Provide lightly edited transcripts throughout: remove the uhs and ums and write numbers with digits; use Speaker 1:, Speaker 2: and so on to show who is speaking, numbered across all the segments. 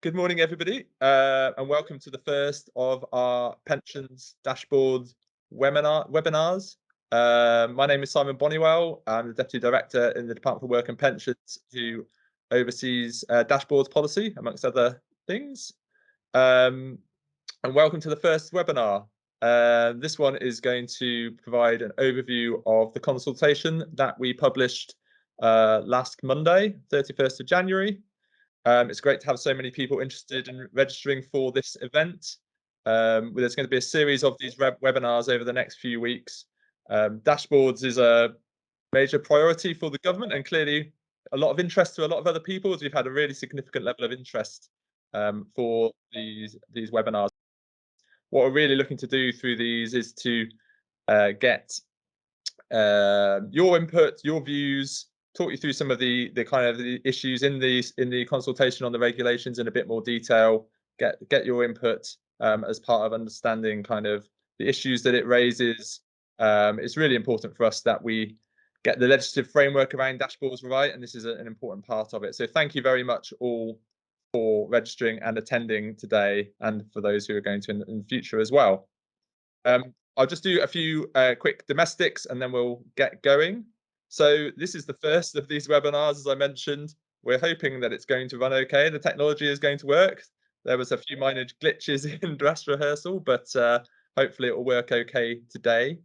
Speaker 1: Good morning, everybody, and welcome to the first of our pensions dashboard webinars. My name is Simon Bonnywell. I'm the Deputy Director in the Department for Work and Pensions, who oversees dashboards policy, amongst other things. And welcome to the first webinar. This one is going to provide an overview of the consultation that we published last Monday, 31st of January. It's great to have so many people interested in registering for this event. There's going to be a series of these webinars over the next few weeks. Dashboards is a major priority for the government and clearly a lot of interest to a lot of other people, as we've had a really significant level of interest for these webinars. What we're really looking to do through these is to get your input, your views, talk you through some of the kind of the issues in the consultation on the regulations in a bit more detail, get your input as part of understanding kind of the issues that it raises. It's really important for us that we get the legislative framework around dashboards right, and this is an important part of it. So thank you very much all for registering and attending today, and for those who are going to in the future as well. I'll just do a few quick domestics and then we'll get going. So this is the first of these webinars, as I mentioned. We're hoping that it's going to run okay. The technology is going to work. There was a few minor glitches in dress rehearsal, but hopefully it will work okay today.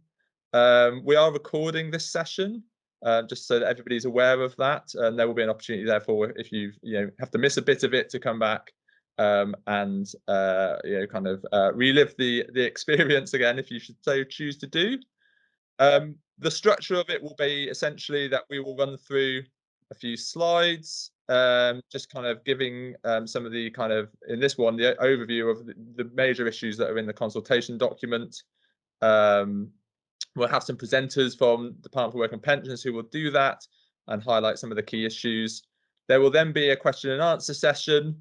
Speaker 1: We are recording this session, just so that everybody's aware of that. And there will be an opportunity, therefore, if you have to miss a bit of it, to come back and kind of relive the experience again, if you should so choose to do. The structure of it will be essentially that we will run through a few slides, just kind of giving some of the kind of, in this one, the overview of the major issues that are in the consultation document. We'll have some presenters from the Department for Work and Pensions who will do that and highlight some of the key issues. There will then be a question and answer session.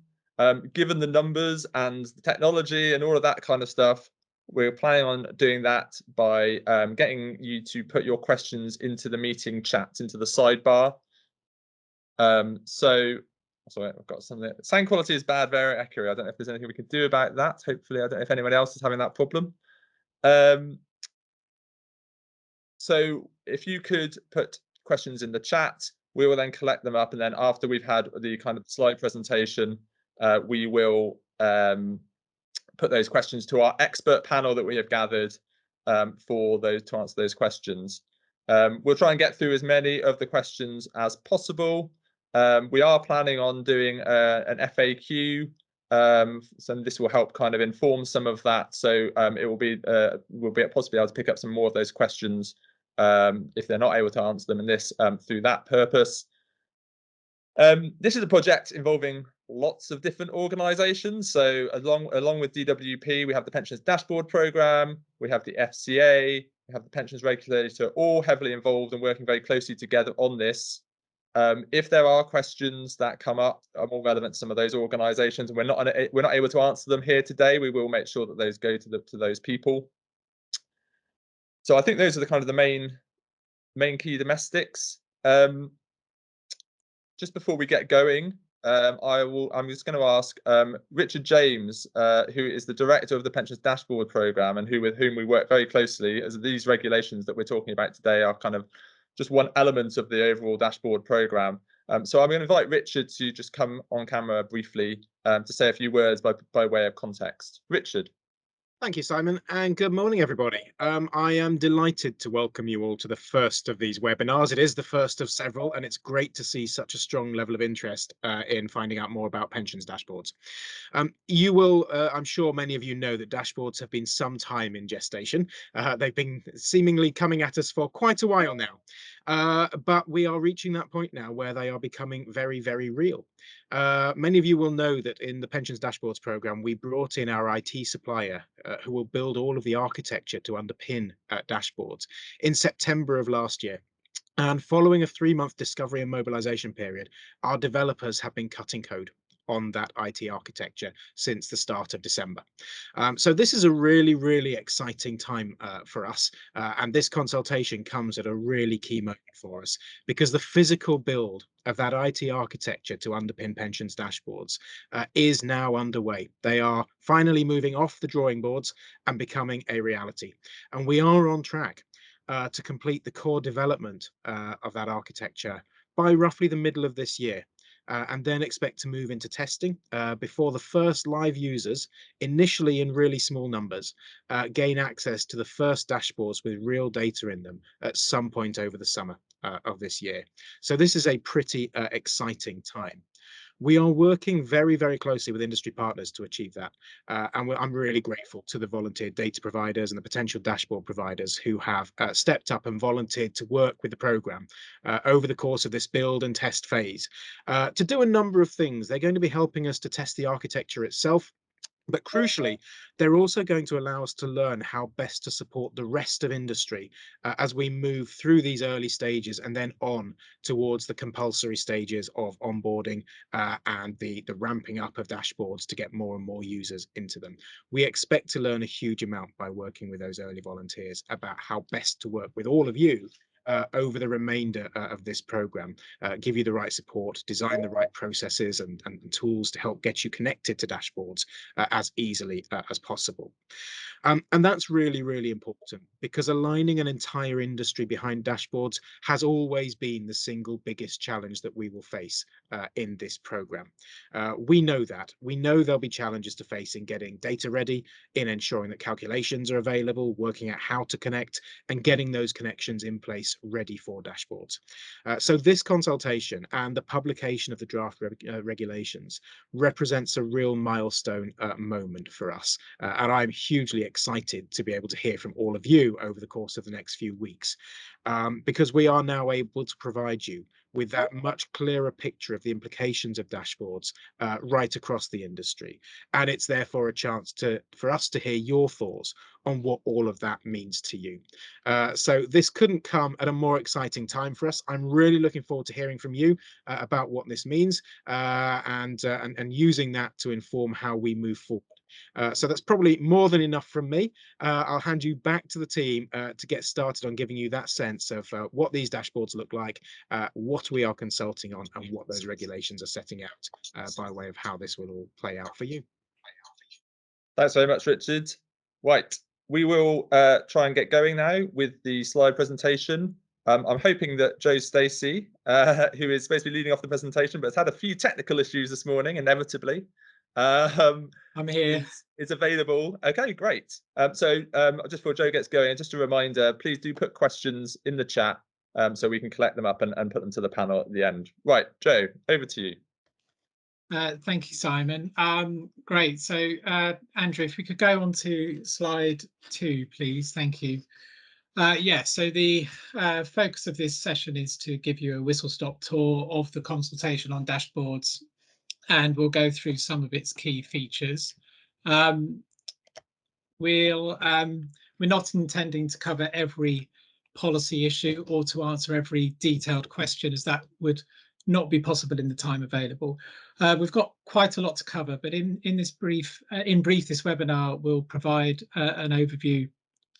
Speaker 1: Given the numbers and the technology and all of that kind of stuff, we're planning on doing that by getting you to put your questions into the meeting chat, into the sidebar. Sorry, I've got something. Sound quality is bad, very accurate. I don't know if there's anything we can do about that. Hopefully, I don't know if anyone else is having that problem. So if you could put questions in the chat, we will then collect them up, and then after we've had the kind of slide presentation, we will put those questions to our expert panel that we have gathered to answer those questions. We'll try and get through as many of the questions as possible. We are planning on doing an FAQ, so this will help kind of inform some of that. So it will be we'll be possibly able to pick up some more of those questions if they're not able to answer them in this through that purpose. This is a project involving lots of different organisations. So along with DWP, we have the Pensions Dashboard Programme, we have the FCA, we have the Pensions Regulator, all heavily involved and working very closely together on this. If there are questions that come up are more relevant to some of those organisations, and we're not able to answer them here today, we will make sure that those go to those people. So I think those are the kind of the main key domestics. Just before we get going, I'm just going to ask Richard James, who is the director of the Pensions Dashboard Programme and with whom we work very closely, as these regulations that we're talking about today are kind of just one element of the overall dashboard programme. So I'm going to invite Richard to just come on camera briefly to say a few words by way of context. Richard.
Speaker 2: Thank you, Simon, and good morning, everybody. I am delighted to welcome you all to the first of these webinars. It is the first of several, and it's great to see such a strong level of interest in finding out more about pensions dashboards. You will, I'm sure many of you know that dashboards have been some time in gestation. They've been seemingly coming at us for quite a while now. But we are reaching that point now where they are becoming very, very real. Many of you will know that in the Pensions Dashboards Programme, we brought in our IT supplier who will build all of the architecture to underpin dashboards in September of last year. And following a 3-month discovery and mobilization period, our developers have been cutting code on that IT architecture since the start of December. So this is a really, really exciting time for us. And this consultation comes at a really key moment for us because the physical build of that IT architecture to underpin pensions dashboards is now underway. They are finally moving off the drawing boards and becoming a reality. And we are on track to complete the core development of that architecture by roughly the middle of this year. And then expect to move into testing before the first live users, initially in really small numbers, gain access to the first dashboards with real data in them at some point over the summer of this year. So this is a pretty exciting time. We are working very, very closely with industry partners to achieve that. I'm really grateful to the volunteer data providers and the potential dashboard providers who have stepped up and volunteered to work with the program over the course of this build and test phase to do a number of things. They're going to be helping us to test the architecture itself. But crucially, they're also going to allow us to learn how best to support the rest of industry as we move through these early stages and then on towards the compulsory stages of onboarding and the ramping up of dashboards to get more and more users into them. We expect to learn a huge amount by working with those early volunteers about how best to work with all of you over the remainder of this program, give you the right support, design the right processes and tools to help get you connected to dashboards as easily as possible. And that's really, really important because aligning an entire industry behind dashboards has always been the single biggest challenge that we will face in this program. We know that. We know there'll be challenges to face in getting data ready, in ensuring that calculations are available, working out how to connect, and getting those connections in place ready for dashboards. So this consultation and the publication of the draft regulations represents a real milestone moment for us. And I'm hugely excited to be able to hear from all of you over the course of the next few weeks, because we are now able to provide you with that much clearer picture of the implications of dashboards right across the industry. And it's therefore a chance for us to hear your thoughts on what all of that means to you. So this couldn't come at a more exciting time for us. I'm really looking forward to hearing from you about what this means and using that to inform how we move forward. So that's probably more than enough from me. I'll hand you back to the team to get started on giving you that sense of what these dashboards look like, what we are consulting on, and what those regulations are setting out by way of how this will all play out for you.
Speaker 1: Thanks very much, Richard. Right, we will try and get going now with the slide presentation. I'm hoping that Joe Stacey, who is supposed to be leading off the presentation, but has had a few technical issues this morning, inevitably,
Speaker 3: I'm here.
Speaker 1: Is available. Okay, great. So just before Joe gets going, just a reminder, please do put questions in the chat so we can collect them up and put them to the panel at the end. Right, Joe, over to you.
Speaker 3: Thank you, Simon. Great. So, Andrew, if we could go on to slide 2, please. Thank you. So the focus of this session is to give you a whistle-stop tour of the consultation on dashboards, and we'll go through some of its key features. We're not intending to cover every policy issue or to answer every detailed question, as that would not be possible in the time available. We've got quite a lot to cover, but in brief, this webinar will provide an overview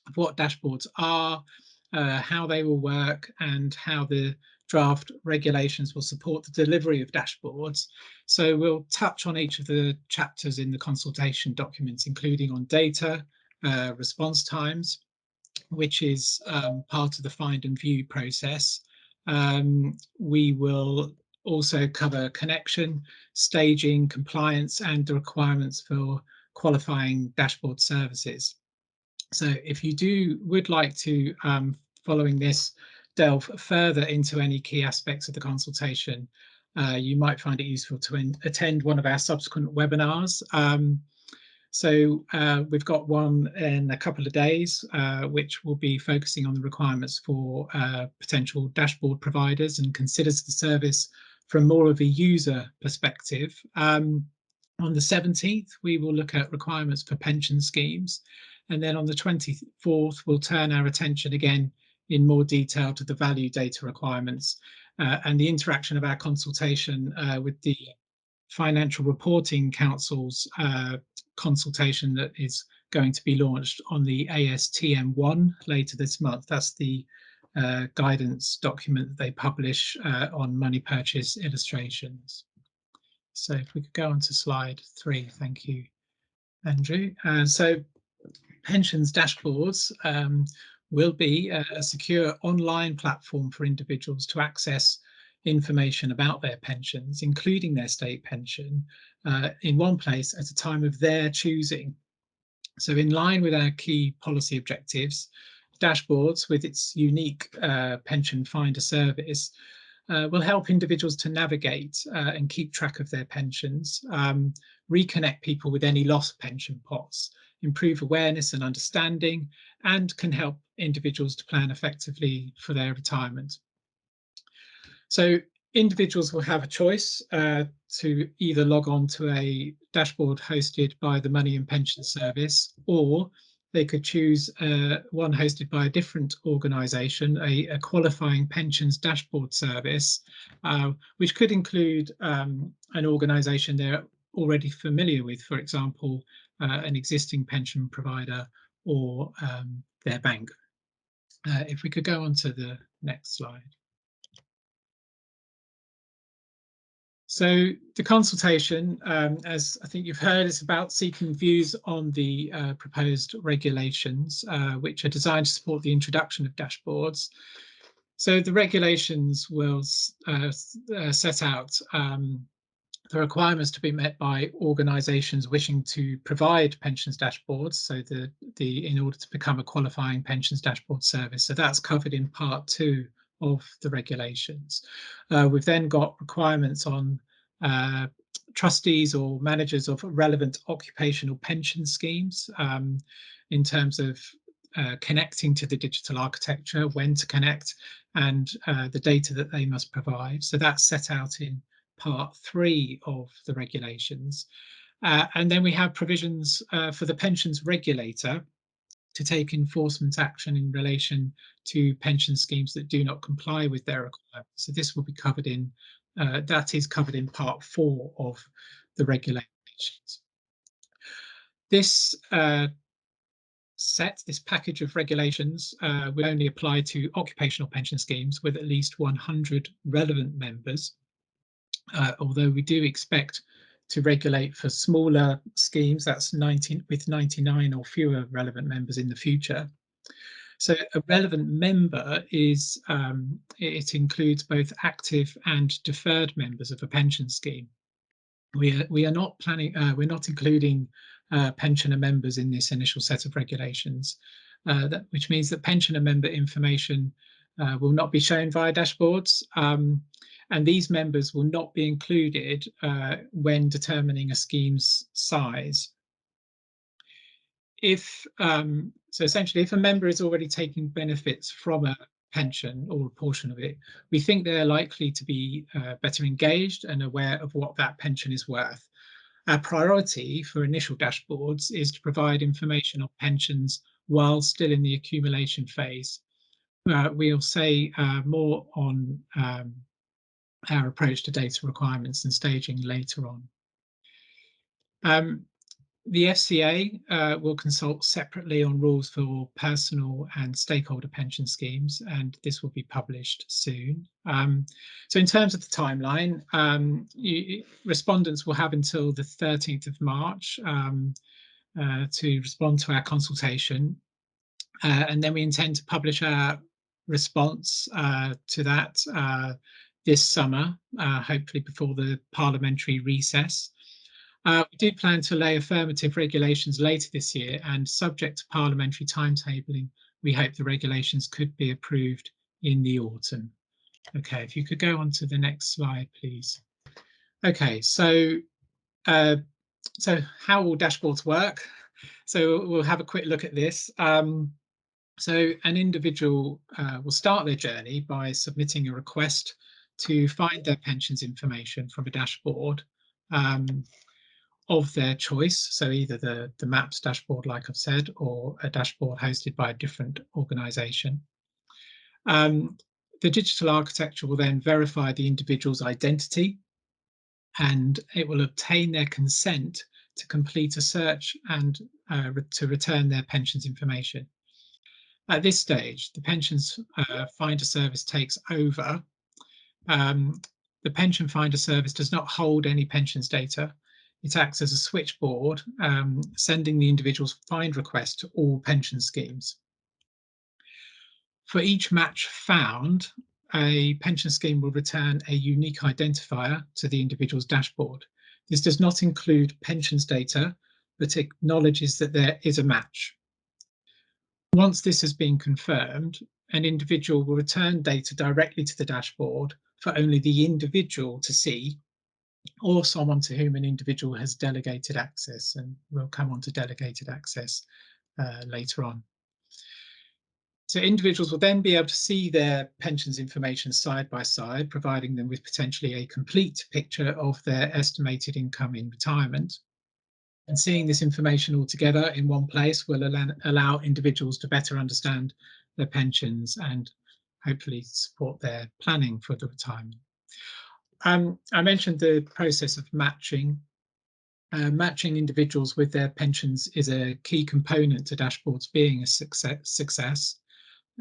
Speaker 3: of what dashboards are, how they will work, and how the draft regulations will support the delivery of dashboards. So we'll touch on each of the chapters in the consultation documents, including on data, response times, which is part of the find and view process. We will also cover connection, staging, compliance, and the requirements for qualifying dashboard services. So if you would like to, following this, delve further into any key aspects of the consultation, you might find it useful to attend one of our subsequent webinars. So we've got one in a couple of days, which will be focusing on the requirements for potential dashboard providers and considers the service from more of a user perspective. On the 17th, we will look at requirements for pension schemes. And then on the 24th, we'll turn our attention again in more detail to the value data requirements and the interaction of our consultation with the Financial Reporting Council's consultation that is going to be launched on the ASTM1 later this month. That's the guidance document that they publish on money purchase illustrations. So if we could go on to slide 3, thank you, Andrew. So pensions dashboards will be a secure online platform for individuals to access information about their pensions, including their state pension, in one place at a time of their choosing. So in line with our key policy objectives, dashboards with its unique pension finder service will help individuals to navigate and keep track of their pensions, reconnect people with any lost pension pots, improve awareness and understanding, and can help individuals to plan effectively for their retirement. So individuals will have a choice to either log on to a dashboard hosted by the Money and Pension Service, or they could choose one hosted by a different organisation, a qualifying pensions dashboard service, which could include an organisation they're already familiar with, for example, an existing pension provider or their bank. If we could go on to the next slide. So the consultation, as I think you've heard, is about seeking views on the proposed regulations, which are designed to support the introduction of dashboards. So the regulations will set out the requirements to be met by organisations wishing to provide pensions dashboards. So in order to become a qualifying pensions dashboard service. So that's covered in Part 2 of the regulations. We've then got requirements on trustees or managers of relevant occupational pension schemes in terms of connecting to the digital architecture, when to connect, and the data that they must provide. So that's set out in Part 3 of the regulations. And then we have provisions for the pensions regulator to take enforcement action in relation to pension schemes that do not comply with their requirements. So this will be covered in, that is covered in Part 4 of the regulations. This this package of regulations will only apply to occupational pension schemes with at least 100 relevant members, although we do expect to regulate for smaller schemes, that's 19 with 99 or fewer relevant members in the future. So a relevant member is, it includes both active and deferred members of a pension scheme. We are not planning, we're not including pensioner members in this initial set of regulations, which means that pensioner member information will not be shown via dashboards. And these members will not be included when determining a scheme's size. So essentially, if a member is already taking benefits from a pension or a portion of it, we think they're likely to be better engaged and aware of what that pension is worth. Our priority for initial dashboards is to provide information on pensions while still in the accumulation phase. We'll say more on our approach to data requirements and staging later on. The FCA will consult separately on rules for personal and stakeholder pension schemes, and this will be published soon. So in terms of the timeline, respondents will have until the 13th of March to respond to our consultation. And then we intend to publish our response to that this summer, hopefully before the parliamentary recess. We do plan to lay affirmative regulations later this year, and subject to parliamentary timetabling, we hope the regulations could be approved in the autumn. Okay, if you could go on to the next slide, please. Okay, so how will dashboards work? So we'll have a quick look at this. So an individual will start their journey by submitting a request to find their pensions information from a dashboard of their choice. So either the MAPS dashboard, like I've said, or a dashboard hosted by a different organisation. The digital architecture will then verify the individual's identity and it will obtain their consent to complete a search and to return their pensions information. At this stage, the Pensions Finder service takes over. The Pension Finder service does not hold any pensions data. It acts as a switchboard, sending the individual's find request to all pension schemes. For each match found, a pension scheme will return a unique identifier to the individual's dashboard. This does not include pensions data, but acknowledges that there is a match. Once this has been confirmed, an individual will return data directly to the dashboard for only the individual to see, or someone to whom an individual has delegated access, and we'll come on to delegated access later on. So individuals will then be able to see their pensions information side by side, providing them with potentially a complete picture of their estimated income in retirement. And seeing this information all together in one place will allow individuals to better understand their pensions and hopefully support their planning for the retirement. I mentioned the process of matching. Matching individuals with their pensions is a key component to dashboards being a success.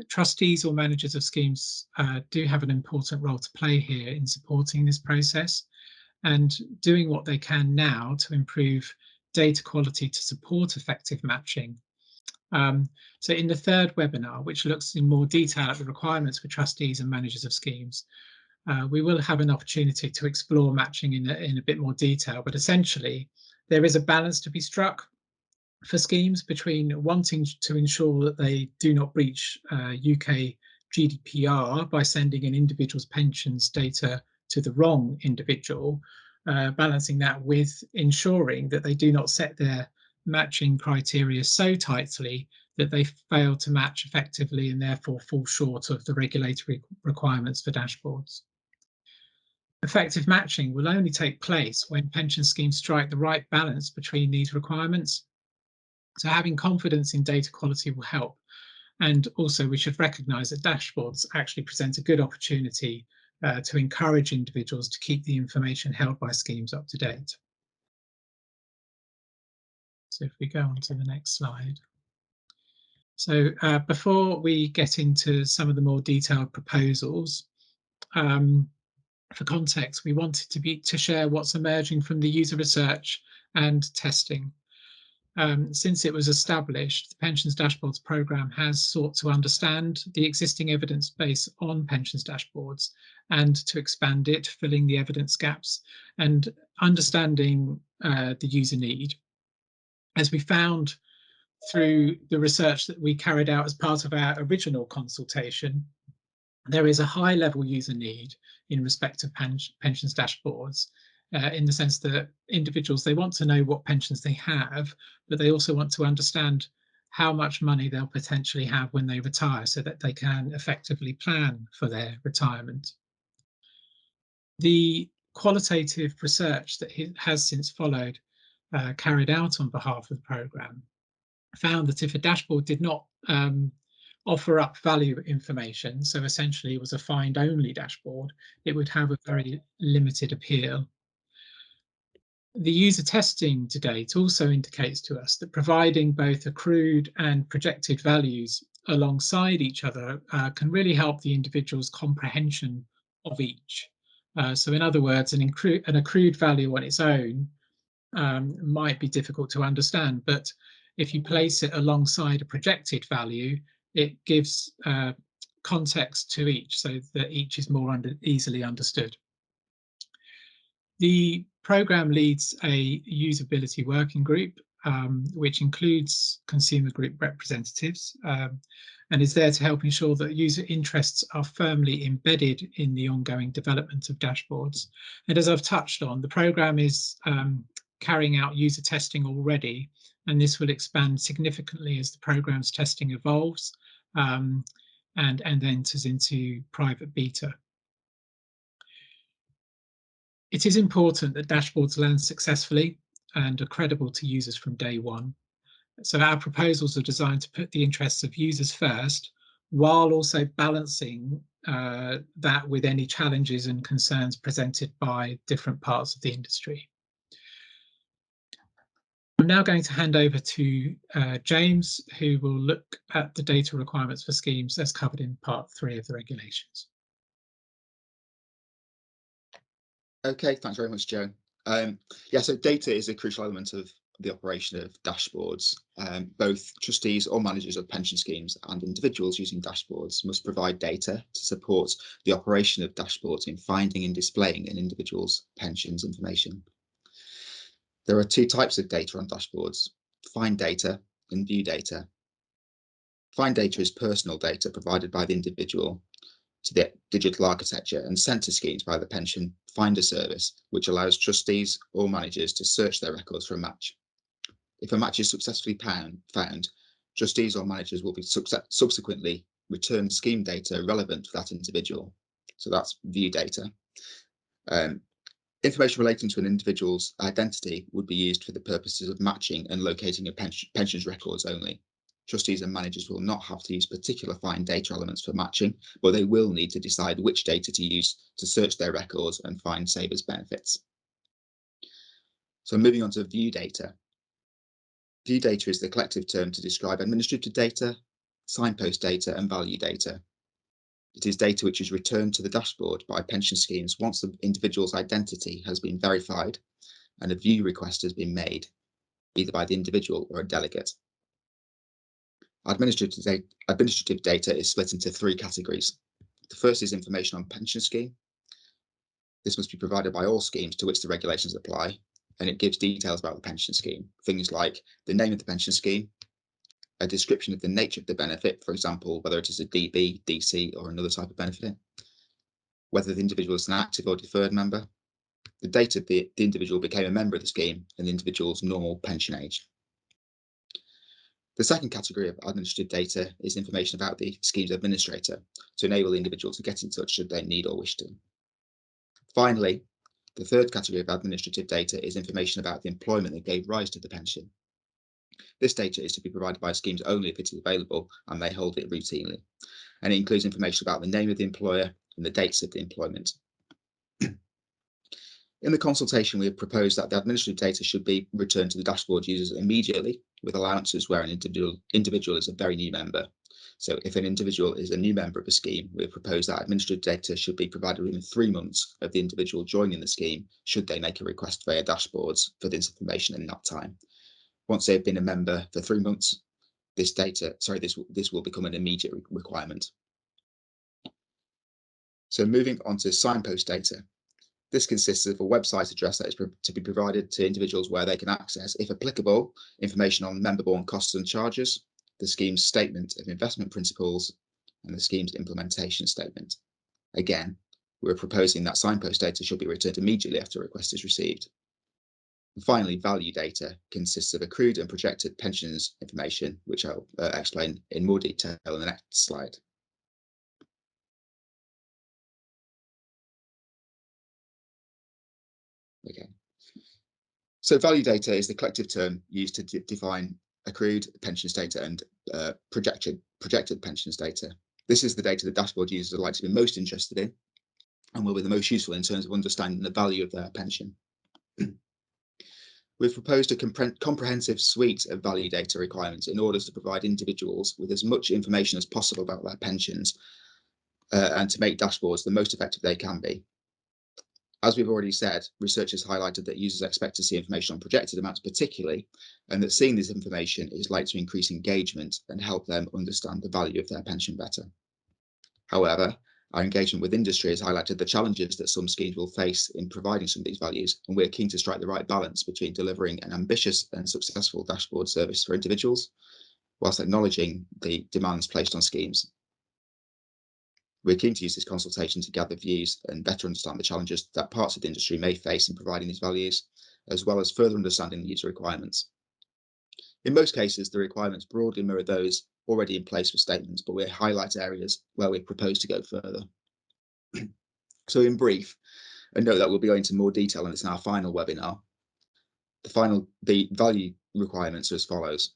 Speaker 3: Trustees or managers of schemes do have an important role to play here in supporting this process and doing what they can now to improve data quality to support effective matching. So in the third webinar, which looks in more detail at the requirements for trustees and managers of schemes, we will have an opportunity to explore matching in a bit more detail, but essentially there is a balance to be struck for schemes between wanting to ensure that they do not breach UK GDPR by sending an individual's pensions data to the wrong individual, balancing that with ensuring that they do not set their matching criteria so tightly that they fail to match effectively and therefore fall short of the regulatory requirements for dashboards. Effective matching will only take place when pension schemes strike the right balance between these requirements. So having confidence in data quality will help. And also we should recognise that dashboards actually present a good opportunity to encourage individuals to keep the information held by schemes up to date. So if we go on to the next slide. So before we get into some of the more detailed proposals, for context, we wanted to share what's emerging from the user research and testing. Since it was established, the Pensions Dashboards programme has sought to understand the existing evidence base on pensions dashboards and to expand it, filling the evidence gaps and understanding the user need. As we found through the research that we carried out as part of our original consultation, there is a high level user need in respect of pensions dashboards, in the sense that individuals, they want to know what pensions they have, but they also want to understand how much money they'll potentially have when they retire so that they can effectively plan for their retirement. The qualitative research that has since followed, carried out on behalf of the programme, found that if a dashboard did not offer up value information, so essentially it was a find only dashboard, it would have a very limited appeal. The user testing to date also indicates to us that providing both accrued and projected values alongside each other can really help the individual's comprehension of each. So in other words, an accrued value on its own might be difficult to understand, but if you place it alongside a projected value, it gives context to each so that each is more easily understood. The programme leads a usability working group, which includes consumer group representatives, and is there to help ensure that user interests are firmly embedded in the ongoing development of dashboards. And as I've touched on, the programme is carrying out user testing already, and this will expand significantly as the programme's testing evolves and enters into private beta. It is important that dashboards land successfully and are credible to users from day one. So our proposals are designed to put the interests of users first, while also balancing that with any challenges and concerns presented by different parts of the industry. I'm now going to hand over to James, who will look at the data requirements for schemes as covered in Part 3 of the regulations.
Speaker 4: Okay, thanks very much, Joe. Yeah, so data is a crucial element of the operation of dashboards. Both trustees or managers of pension schemes and individuals using dashboards must provide data to support the operation of dashboards in finding and displaying an individual's pensions information. There are two types of data on dashboards: find data and view data. Find data is personal data provided by the individual to the digital architecture and sent to schemes by the Pension Finder service, which allows trustees or managers to search their records for a match. If a match is successfully found, trustees or managers will be subsequently returned scheme data relevant to that individual. So that's view data. Information relating to an individual's identity would be used for the purposes of matching and locating a pensions records only. Trustees and managers will not have to use particular find data elements for matching, but they will need to decide which data to use to search their records and find savers' benefits. So moving on to view data. View data is the collective term to describe administrative data, signpost data, and value data. It is data which is returned to the dashboard by pension schemes once the individual's identity has been verified and a view request has been made, either by the individual or a delegate. Administrative data is split into three categories. The first is information on pension scheme. This must be provided by all schemes to which the regulations apply, and it gives details about the pension scheme. Things like the name of the pension scheme, a description of the nature of the benefit, for example, whether it is a DB, DC, or another type of benefit, whether the individual is an active or deferred member, the date of the individual became a member of the scheme, and the individual's normal pension age. The second category of administrative data is information about the scheme's administrator to enable the individual to get in touch should they need or wish to. Finally, the third category of administrative data is information about the employment that gave rise to the pension. This data is to be provided by schemes only if it is available, and they hold it routinely. And it includes information about the name of the employer and the dates of the employment. In the consultation, we have proposed that the administrative data should be returned to the dashboard users immediately, with allowances where an individual is a very new member. So if an individual is a new member of a scheme, we have proposed that administrative data should be provided within 3 months of the individual joining the scheme, should they make a request via dashboards for this information in that time. Once they've been a member for 3 months, this will become an immediate requirement. So moving on to signpost data. This consists of a website address that is to be provided to individuals where they can access, if applicable, information on member-borne costs and charges, the scheme's statement of investment principles, and the scheme's implementation statement. Again, we're proposing that signpost data should be returned immediately after a request is received. And finally, value data consists of accrued and projected pensions information, which I'll explain in more detail in the next slide. Okay. So value data is the collective term used to define accrued pensions data and projected pensions data. This is the data the dashboard users are likely to be most interested in and will be the most useful in terms of understanding the value of their pension. We've proposed a comprehensive suite of value data requirements in order to provide individuals with as much information as possible about their pensions and to make dashboards the most effective they can be. As we've already said, research has highlighted that users expect to see information on projected amounts particularly, and that seeing this information is likely to increase engagement and help them understand the value of their pension better. However, our engagement with industry has highlighted the challenges that some schemes will face in providing some of these values, and we're keen to strike the right balance between delivering an ambitious and successful dashboard service for individuals, whilst acknowledging the demands placed on schemes. We're keen to use this consultation to gather views and better understand the challenges that parts of the industry may face in providing these values, as well as further understanding the user requirements. In most cases, the requirements broadly mirror those already in place for statements, but we highlight areas where we propose to go further. So in brief, and note that we'll be going into more detail on this in our final webinar, the value requirements are as follows.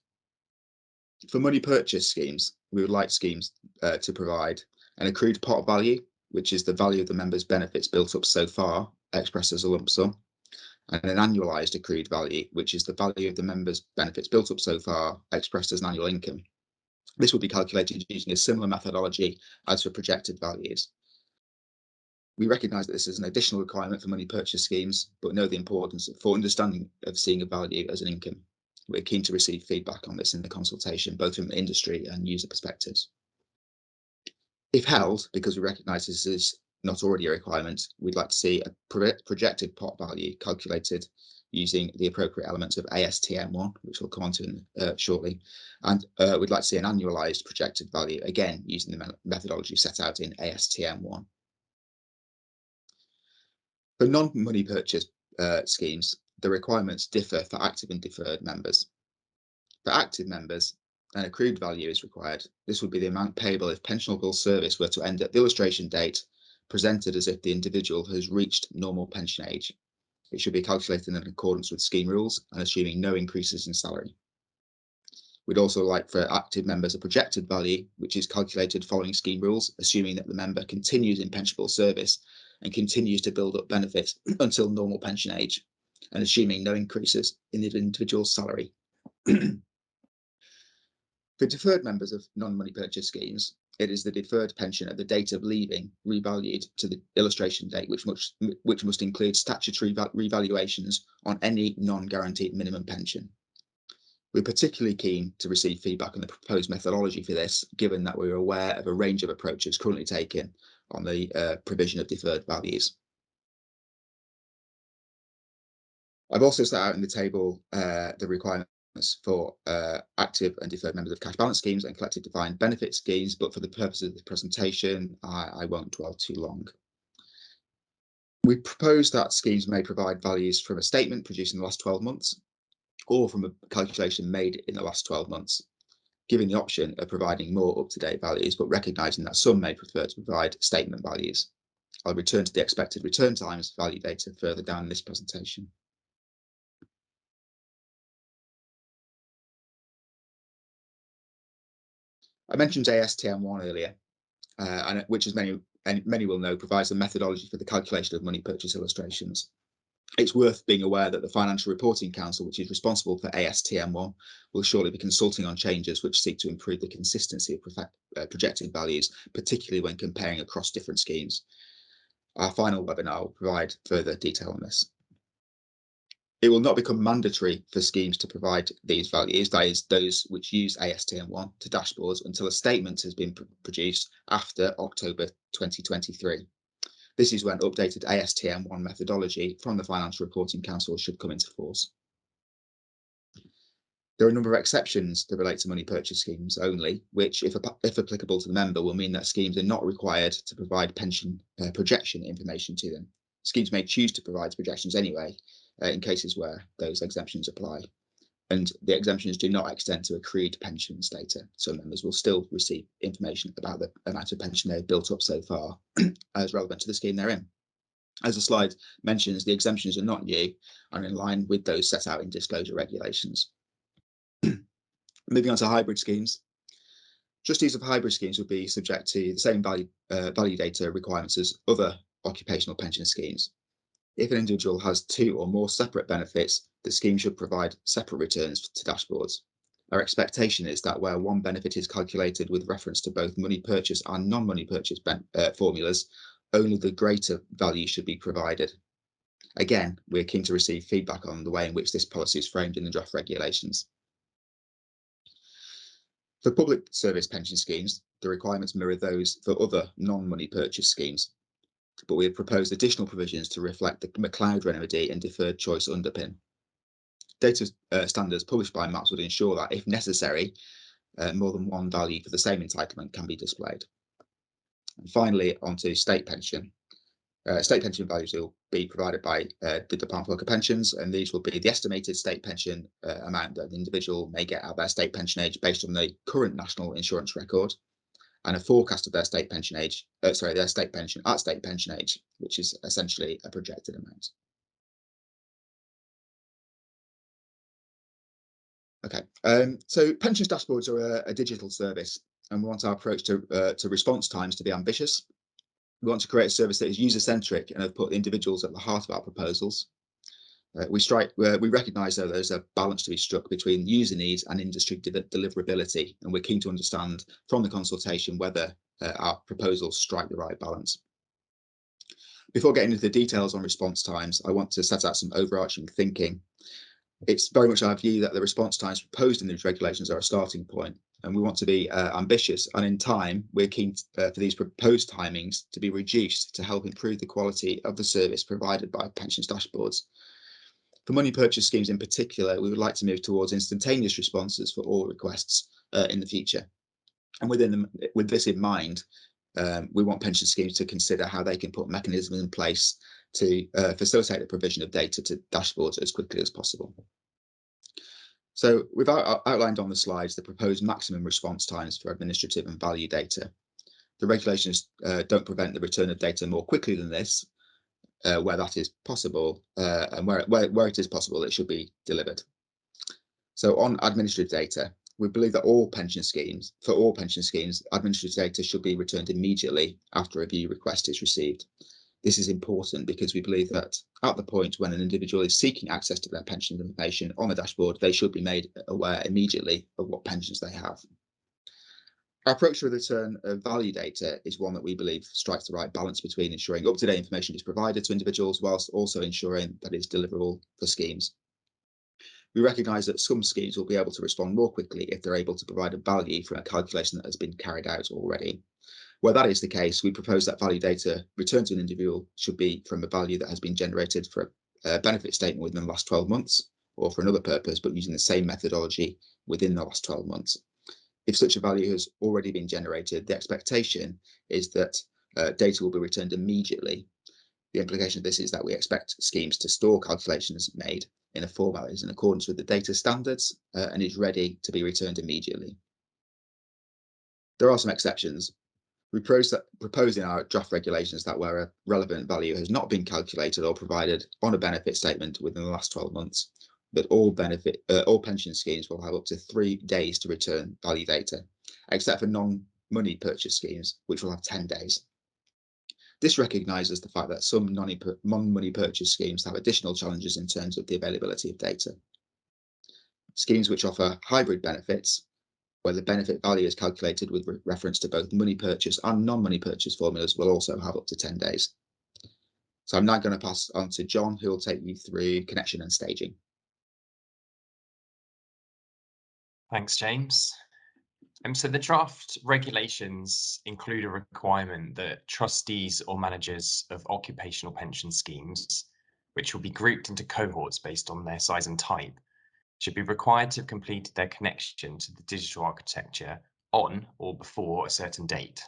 Speaker 4: For money purchase schemes, we would like schemes to provide an accrued pot value, which is the value of the member's benefits built up so far, expressed as a lump sum, and an annualised accrued value, which is the value of the member's benefits built up so far, expressed as an annual income. This will be calculated using a similar methodology as for projected values. We recognise that this is an additional requirement for money purchase schemes, but know the importance for understanding of seeing a value as an income. We're keen to receive feedback on this in the consultation, both from industry and user perspectives. If held, because we recognise this is not already a requirement, we'd like to see a projected pot value calculated using the appropriate elements of ASTM1, which we'll come on to shortly. And we'd like to see an annualised projected value, again, using the methodology set out in ASTM1. For non-money purchase schemes, the requirements differ for active and deferred members. For active members, an accrued value is required. This would be the amount payable if pensionable service were to end at the illustration date, presented as if the individual has reached normal pension age. It should be calculated in accordance with scheme rules and assuming no increases in salary. We'd also like for active members a projected value, which is calculated following scheme rules, assuming that the member continues in pensionable service and continues to build up benefits until normal pension age, and assuming no increases in the individual's salary. For deferred members of non-money purchase schemes, it is the deferred pension at the date of leaving revalued to the illustration date, which must include statutory revaluations on any non-guaranteed minimum pension. We're particularly keen to receive feedback on the proposed methodology for this, given that we're aware of a range of approaches currently taken on the provision of deferred values. I've also set out in the table the requirements for active and deferred members of cash balance schemes and collective defined benefit schemes, but for the purpose of this presentation, I won't dwell too long. We propose that schemes may provide values from a statement produced in the last 12 months or from a calculation made in the last 12 months, giving the option of providing more up-to-date values, but recognising that some may prefer to provide statement values. I'll return to the expected return times value data further down in this presentation. I mentioned ASTM1 earlier, which, as many will know, provides a methodology for the calculation of money purchase illustrations. It's worth being aware that the Financial Reporting Council, which is responsible for ASTM1, will shortly be consulting on changes which seek to improve the consistency of projected values, particularly when comparing across different schemes. Our final webinar will provide further detail on this. It will not become mandatory for schemes to provide these values, that is, those which use ASTM1 to dashboards, until a statement has been produced after October 2023. This is when updated ASTM1 methodology from the Financial Reporting Council should come into force. There are a number of exceptions that relate to money purchase schemes only, which, if applicable to the member, will mean that schemes are not required to provide pension projection information to them. Schemes may choose to provide projections anyway, in cases where those exemptions apply. And the exemptions do not extend to accrued pensions data, so members will still receive information about the amount of pension they've built up so far as relevant to the scheme they're in. As the slide mentions, the exemptions are not new and in line with those set out in disclosure regulations. Moving on to hybrid schemes. Trustees of hybrid schemes will be subject to the same value data requirements as other occupational pension schemes. If an individual has two or more separate benefits, the scheme should provide separate returns to dashboards. Our expectation is that where one benefit is calculated with reference to both money purchase and non-money purchase formulas, only the greater value should be provided. Again, we're keen to receive feedback on the way in which this policy is framed in the draft regulations. For public service pension schemes, the requirements mirror those for other non-money purchase schemes, but we have proposed additional provisions to reflect the McLeod remedy and deferred choice underpin. Data standards published by MAPS would ensure that, if necessary, more than one value for the same entitlement can be displayed. And finally, onto state pension. State pension values will be provided by the Department for Work and Pensions, and these will be the estimated state pension amount that the individual may get at their state pension age based on the current national insurance record, and a forecast of their state pension age, their state pension at state pension age, which is essentially a projected amount. Okay, so pensions dashboards are a digital service, and we want our approach to response times to be ambitious. We want to create a service that is user-centric and have put individuals at the heart of our proposals. We recognise that there's a balance to be struck between user needs and industry deliverability, and we're keen to understand from the consultation whether our proposals strike the right balance. Before getting into the details on response times, I want to set out some overarching thinking. It's very much our view that the response times proposed in these regulations are a starting point, and we want to be ambitious, and in time we're keen for these proposed timings to be reduced to help improve the quality of the service provided by pensions dashboards. For money purchase schemes in particular, we would like to move towards instantaneous responses for all requests in the future. And with this in mind, we want pension schemes to consider how they can put mechanisms in place to facilitate the provision of data to dashboards as quickly as possible. So we've outlined on the slides the proposed maximum response times for administrative and value data. The regulations don't prevent the return of data more quickly than this, where that is possible, and where it is possible, it should be delivered. So on administrative data, we believe that for all pension schemes, administrative data should be returned immediately after a view request is received. This is important because we believe that at the point when an individual is seeking access to their pension information on the dashboard, they should be made aware immediately of what pensions they have. Our approach to the return of value data is one that we believe strikes the right balance between ensuring up-to-date information is provided to individuals whilst also ensuring that it's deliverable for schemes. We recognise that some schemes will be able to respond more quickly if they're able to provide a value from a calculation that has been carried out already. Where that is the case, we propose that value data returned to an individual should be from a value that has been generated for a benefit statement within the last 12 months, or for another purpose, but using the same methodology within the last 12 months. If such a value has already been generated, the expectation is that data will be returned immediately. The implication of this is that we expect schemes to store calculations made in a format that is in accordance with the data standards and is ready to be returned immediately. There are some exceptions. We propose in our draft regulations that where a relevant value has not been calculated or provided on a benefit statement within the last 12 months, that all pension schemes will have up to 3 days to return value data, except for non-money purchase schemes, which will have 10 days. This recognises the fact that some non-money purchase schemes have additional challenges in terms of the availability of data. Schemes which offer hybrid benefits, where the benefit value is calculated with reference to both money purchase and non-money purchase formulas, will also have up to 10 days. So I'm now going to pass on to John, who will take you through connection and staging.
Speaker 5: Thanks, James. So the draft regulations include a requirement that trustees or managers of occupational pension schemes, which will be grouped into cohorts based on their size and type, should be required to have completed their connection to the digital architecture on or before a certain date.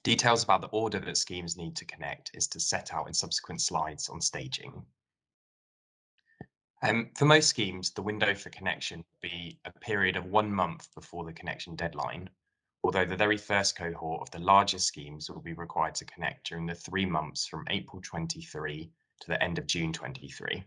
Speaker 5: Details about the order that schemes need to connect is set out in subsequent slides on staging. For most schemes, the window for connection will be a period of 1 month before the connection deadline, although the very first cohort of the largest schemes will be required to connect during the 3 months from April 23 to the end of June 23.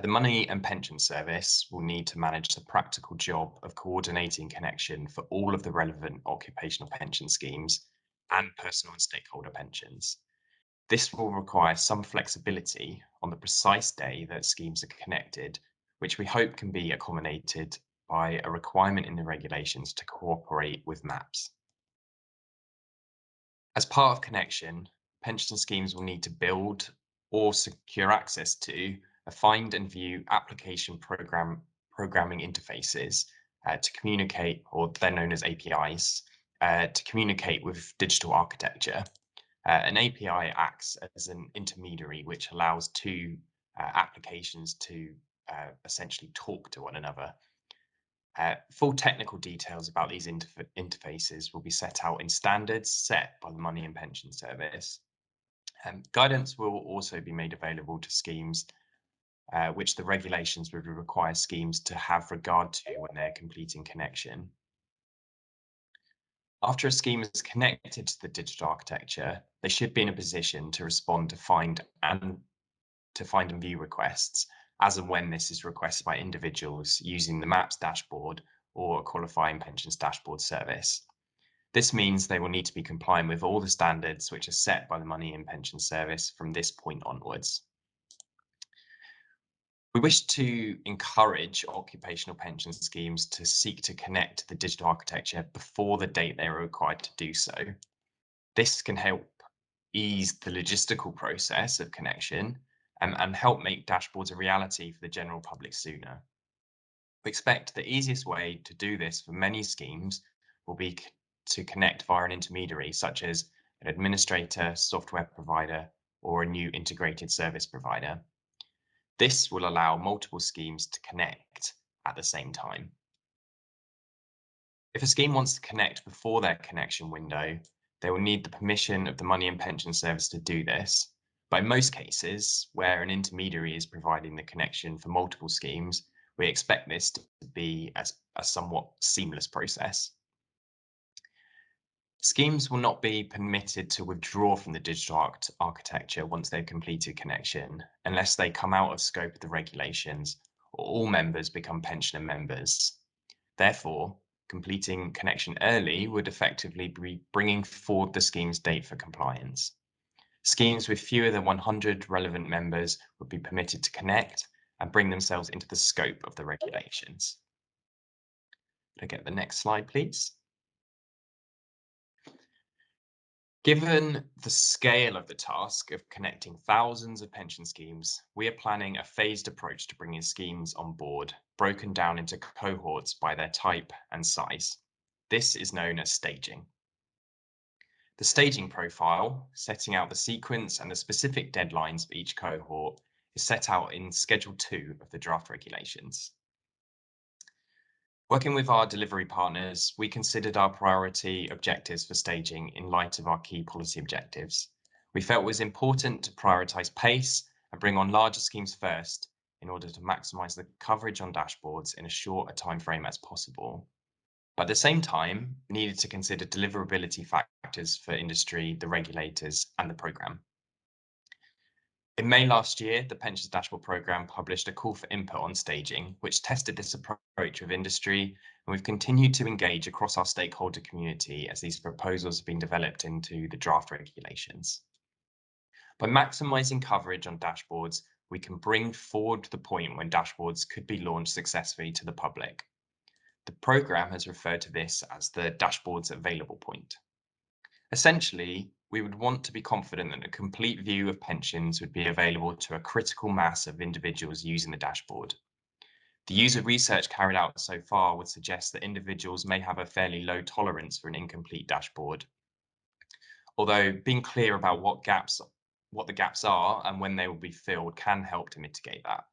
Speaker 5: The Money and Pension Service will need to manage the practical job of coordinating connection for all of the relevant occupational pension schemes and personal and stakeholder pensions. This will require some flexibility on the precise day that schemes are connected, which we hope can be accommodated by a requirement in the regulations to cooperate with MAPs. As part of connection, pension schemes will need to build or secure access to a find and view application programming interfaces to communicate, or they're known as APIs, to communicate with digital architecture. An API acts as an intermediary which allows two applications to essentially talk to one another. Full technical details about these interfaces will be set out in standards set by the Money and Pension Service. Guidance will also be made available to schemes which the regulations would require schemes to have regard to when they're completing connection. After a scheme is connected to the digital architecture, they should be in a position to respond to find and view requests as and when this is requested by individuals using the MAPS dashboard or a qualifying pensions dashboard service. This means they will need to be compliant with all the standards which are set by the Money in Pensions Service from this point onwards. We wish to encourage occupational pension schemes to seek to connect to the digital architecture before the date they are required to do so. This can help ease the logistical process of connection and help make dashboards a reality for the general public sooner. We expect the easiest way to do this for many schemes will be to connect via an intermediary, such as an administrator, software provider, or a new integrated service provider. This will allow multiple schemes to connect at the same time. If a scheme wants to connect before their connection window, they will need the permission of the Money and Pension Service to do this. But in most cases, where an intermediary is providing the connection for multiple schemes, we expect this to be a somewhat seamless process. Schemes will not be permitted to withdraw from the digital architecture once they've completed connection, unless they come out of scope of the regulations or all members become pensioner members. Therefore, completing connection early would effectively be bringing forward the scheme's date for compliance. Schemes with fewer than 100 relevant members would be permitted to connect and bring themselves into the scope of the regulations. Could I get the next slide, please? Given the scale of the task of connecting thousands of pension schemes, we are planning a phased approach to bringing schemes on board, broken down into cohorts by their type and size. This is known as staging. The staging profile, setting out the sequence and the specific deadlines for each cohort, is set out in Schedule 2 of the draft regulations. Working with our delivery partners, we considered our priority objectives for staging in light of our key policy objectives. We felt it was important to prioritise pace and bring on larger schemes first in order to maximise the coverage on dashboards in as short a timeframe as possible. But at the same time, we needed to consider deliverability factors for industry, the regulators, and the programme. In May last year, the Pensions Dashboard Programme published a call for input on staging, which tested this approach with industry, and we've continued to engage across our stakeholder community as these proposals have been developed into the draft regulations. By maximising coverage on dashboards, we can bring forward the point when dashboards could be launched successfully to the public. The programme has referred to this as the dashboards available point. Essentially, we would want to be confident that a complete view of pensions would be available to a critical mass of individuals using the dashboard. The user research carried out so far would suggest that individuals may have a fairly low tolerance for an incomplete dashboard. Although being clear about what the gaps are and when they will be filled can help to mitigate that.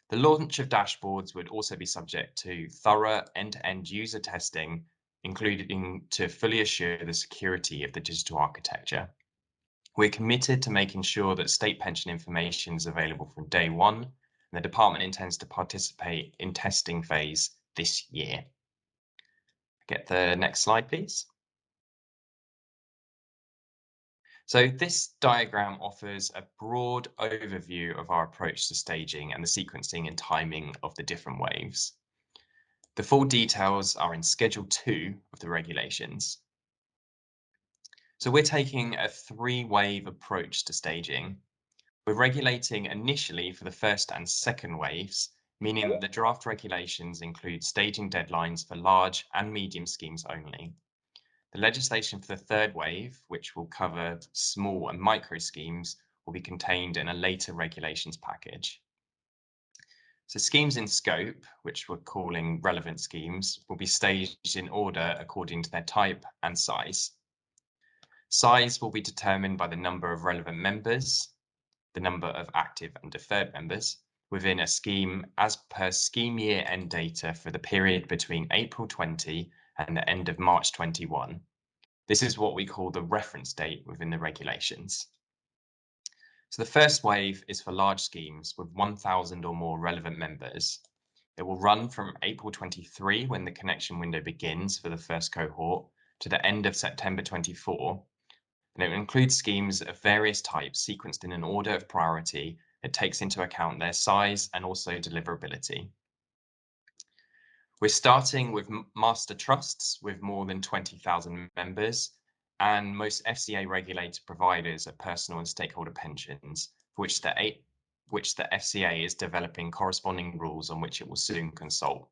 Speaker 5: The launch of dashboards would also be subject to thorough end-to-end user testing, including to fully assure the security of the digital architecture. We're committed to making sure that state pension information is available from day one, and the department intends to participate in testing phase this year. Get the next slide, please. So this diagram offers a broad overview of our approach to staging and the sequencing and timing of the different waves. The full details are in Schedule 2 of the regulations. So we're taking a three-wave approach to staging. We're regulating initially for the first and second waves, meaning that the draft regulations include staging deadlines for large and medium schemes only. The legislation for the third wave, which will cover small and micro schemes, will be contained in a later regulations package. So schemes in scope, which we're calling relevant schemes, will be staged in order according to their type and size. Size will be determined by the number of relevant members, the number of active and deferred members within a scheme as per scheme year end data for the period between April 20 and the end of March 21. This is what we call the reference date within the regulations. So the first wave is for large schemes with 1,000 or more relevant members. It will run from April 23, when the connection window begins for the first cohort, to the end of September 24. And it includes schemes of various types sequenced in an order of priority It takes into account their size and also deliverability. We're starting with master trusts with more than 20,000 members, and most FCA regulated providers are personal and stakeholder pensions, for which the FCA is developing corresponding rules on which it will soon consult.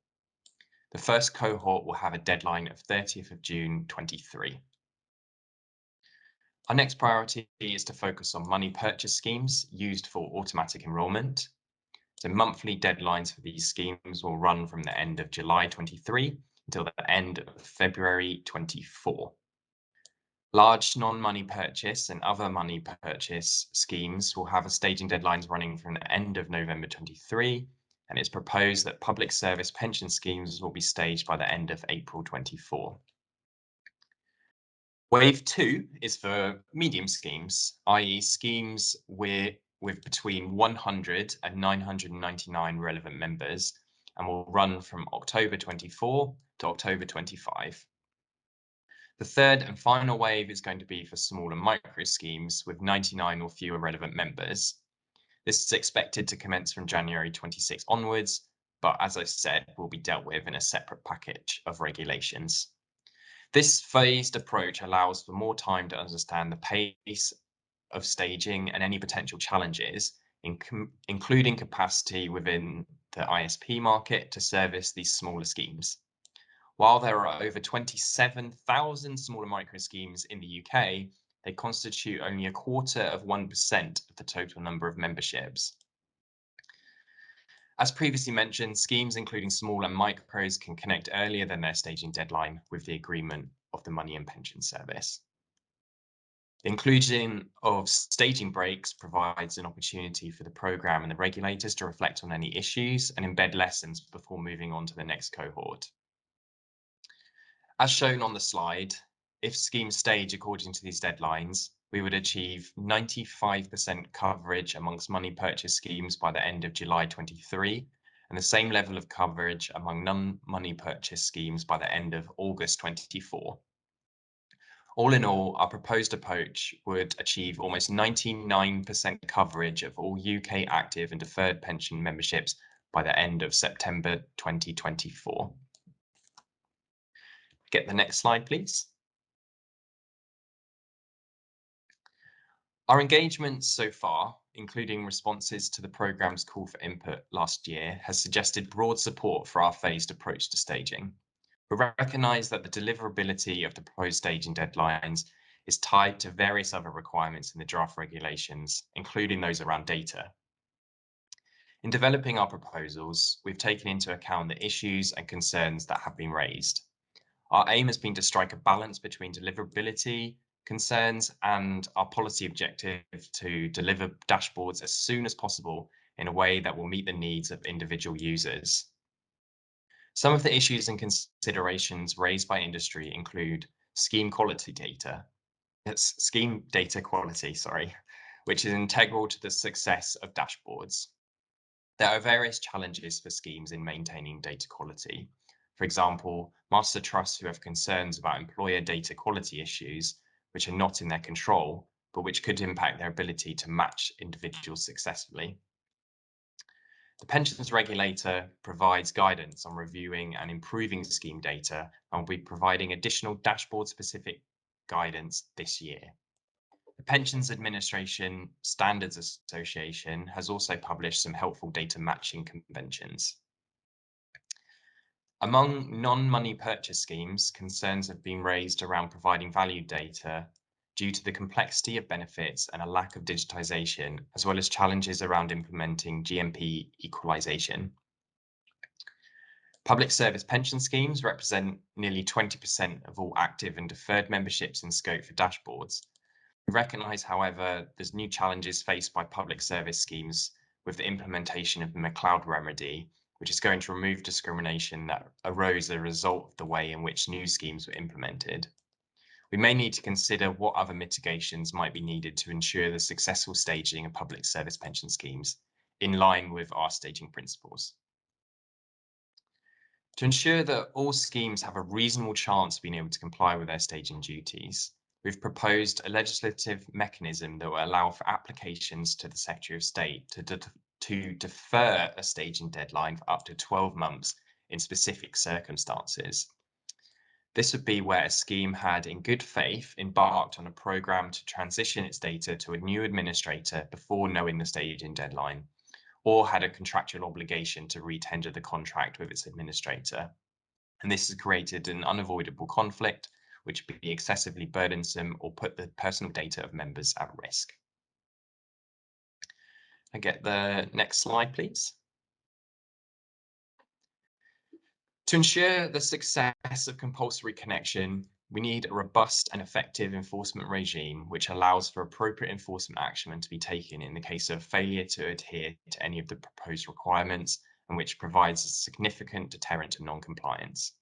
Speaker 5: The first cohort will have a deadline of 30th of June 23. Our next priority is to focus on money purchase schemes used for automatic enrolment. So monthly deadlines for these schemes will run from the end of July 23 until the end of February 24. Large non-money purchase and other money purchase schemes will have a staging deadlines running from the end of November 23, and it's proposed that public service pension schemes will be staged by the end of April 24. Wave 2 is for medium schemes, i.e. schemes with between 100 and 999 relevant members, and will run from October 24 to October 25. The third and final wave is going to be for small and micro schemes with 99 or fewer relevant members. This is expected to commence from January 26 onwards, but as I said, will be dealt with in a separate package of regulations. This phased approach allows for more time to understand the pace of staging and any potential challenges, including capacity within the ISP market to service these smaller schemes. While there are over 27,000 small and micro schemes in the UK, they constitute only 0.25% of the total number of memberships. As previously mentioned, schemes including small and micros can connect earlier than their staging deadline with the agreement of the Money and Pension Service. The inclusion of staging breaks provides an opportunity for the programme and the regulators to reflect on any issues and embed lessons before moving on to the next cohort. As shown on the slide, if schemes stage according to these deadlines, we would achieve 95% coverage amongst money purchase schemes by the end of July 23, and the same level of coverage among non-money purchase schemes by the end of August 24. All in all, our proposed approach would achieve almost 99% coverage of all UK active and deferred pension memberships by the end of September 2024. Get the next slide, please. Our engagement so far, including responses to the programme's call for input last year, has suggested broad support for our phased approach to staging. We recognise that the deliverability of the proposed staging deadlines is tied to various other requirements in the draft regulations, including those around data. In developing our proposals, we've taken into account the issues and concerns that have been raised. Our aim has been to strike a balance between deliverability, concerns, and our policy objective to deliver dashboards as soon as possible in a way that will meet the needs of individual users. Some of the issues and considerations raised by industry include scheme data quality, which is integral to the success of dashboards. There are various challenges for schemes in maintaining data quality. For example, master trusts who have concerns about employer data quality issues, which are not in their control, but which could impact their ability to match individuals successfully. The pensions regulator provides guidance on reviewing and improving scheme data and will be providing additional dashboard-specific guidance this year. The Pensions Administration Standards Association has also published some helpful data matching conventions. Among non-money purchase schemes, concerns have been raised around providing value data due to the complexity of benefits and a lack of digitisation, as well as challenges around implementing GMP equalisation. Public service pension schemes represent nearly 20% of all active and deferred memberships in scope for dashboards. We recognise, however, there's new challenges faced by public service schemes with the implementation of the McLeod remedy, which is going to remove discrimination that arose as a result of the way in which new schemes were implemented. We may need to consider what other mitigations might be needed to ensure the successful staging of public service pension schemes in line with our staging principles. To ensure that all schemes have a reasonable chance of being able to comply with their staging duties, we've proposed a legislative mechanism that will allow for applications to the Secretary of State to defer a staging deadline for up to 12 months in specific circumstances. This would be where a scheme had, in good faith, embarked on a programme to transition its data to a new administrator before knowing the staging deadline, or had a contractual obligation to retender the contract with its administrator. And this has created an unavoidable conflict, which would be excessively burdensome or put the personal data of members at risk. I get the next slide, please. To ensure the success of compulsory connection, we need a robust and effective enforcement regime which allows for appropriate enforcement action to be taken in the case of failure to adhere to any of the proposed requirements, and which provides a significant deterrent to non-compliance.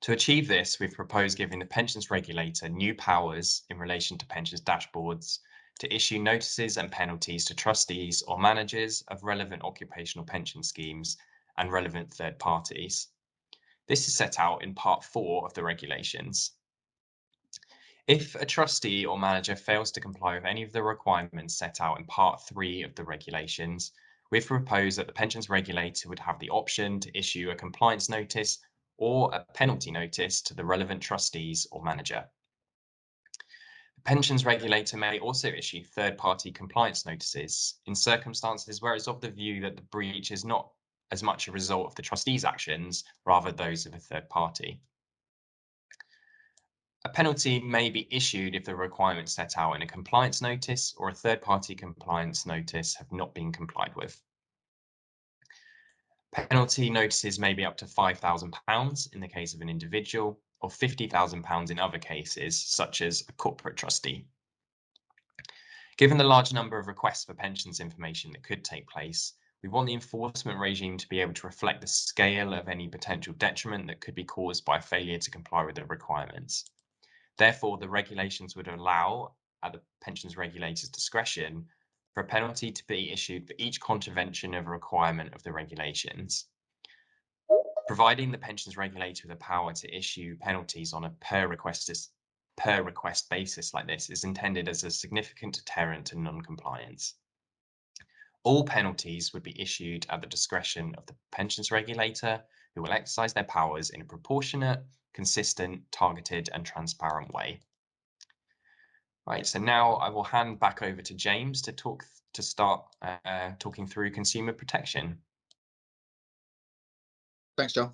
Speaker 5: To achieve this, we've proposed giving the pensions regulator new powers in relation to pensions dashboards to issue notices and penalties to trustees or managers of relevant occupational pension schemes and relevant third parties. This is set out in Part 4 of the regulations. If a trustee or manager fails to comply with any of the requirements set out in Part 3 of the regulations, we've proposed that the pensions regulator would have the option to issue a compliance notice or a penalty notice to the relevant trustees or manager. The pensions regulator may also issue third-party compliance notices in circumstances where it's of the view that the breach is not as much a result of the trustee's actions, rather those of a third party. A penalty may be issued if the requirements set out in a compliance notice or a third-party compliance notice have not been complied with. Penalty notices may be up to £5,000 in the case of an individual, or £50,000 in other cases, such as a corporate trustee. Given the large number of requests for pensions information that could take place, we want the enforcement regime to be able to reflect the scale of any potential detriment that could be caused by failure to comply with the requirements. Therefore, the regulations would allow, at the pensions regulator's discretion, for a penalty to be issued for each contravention of a requirement of the regulations. Providing the pensions regulator with the power to issue penalties on a per request basis like this is intended as a significant deterrent to non-compliance. All penalties would be issued at the discretion of the pensions regulator, who will exercise their powers in a proportionate, consistent, targeted, and transparent way. Right, so now I will hand back over to James to start talking through consumer protection.
Speaker 4: Thanks, John.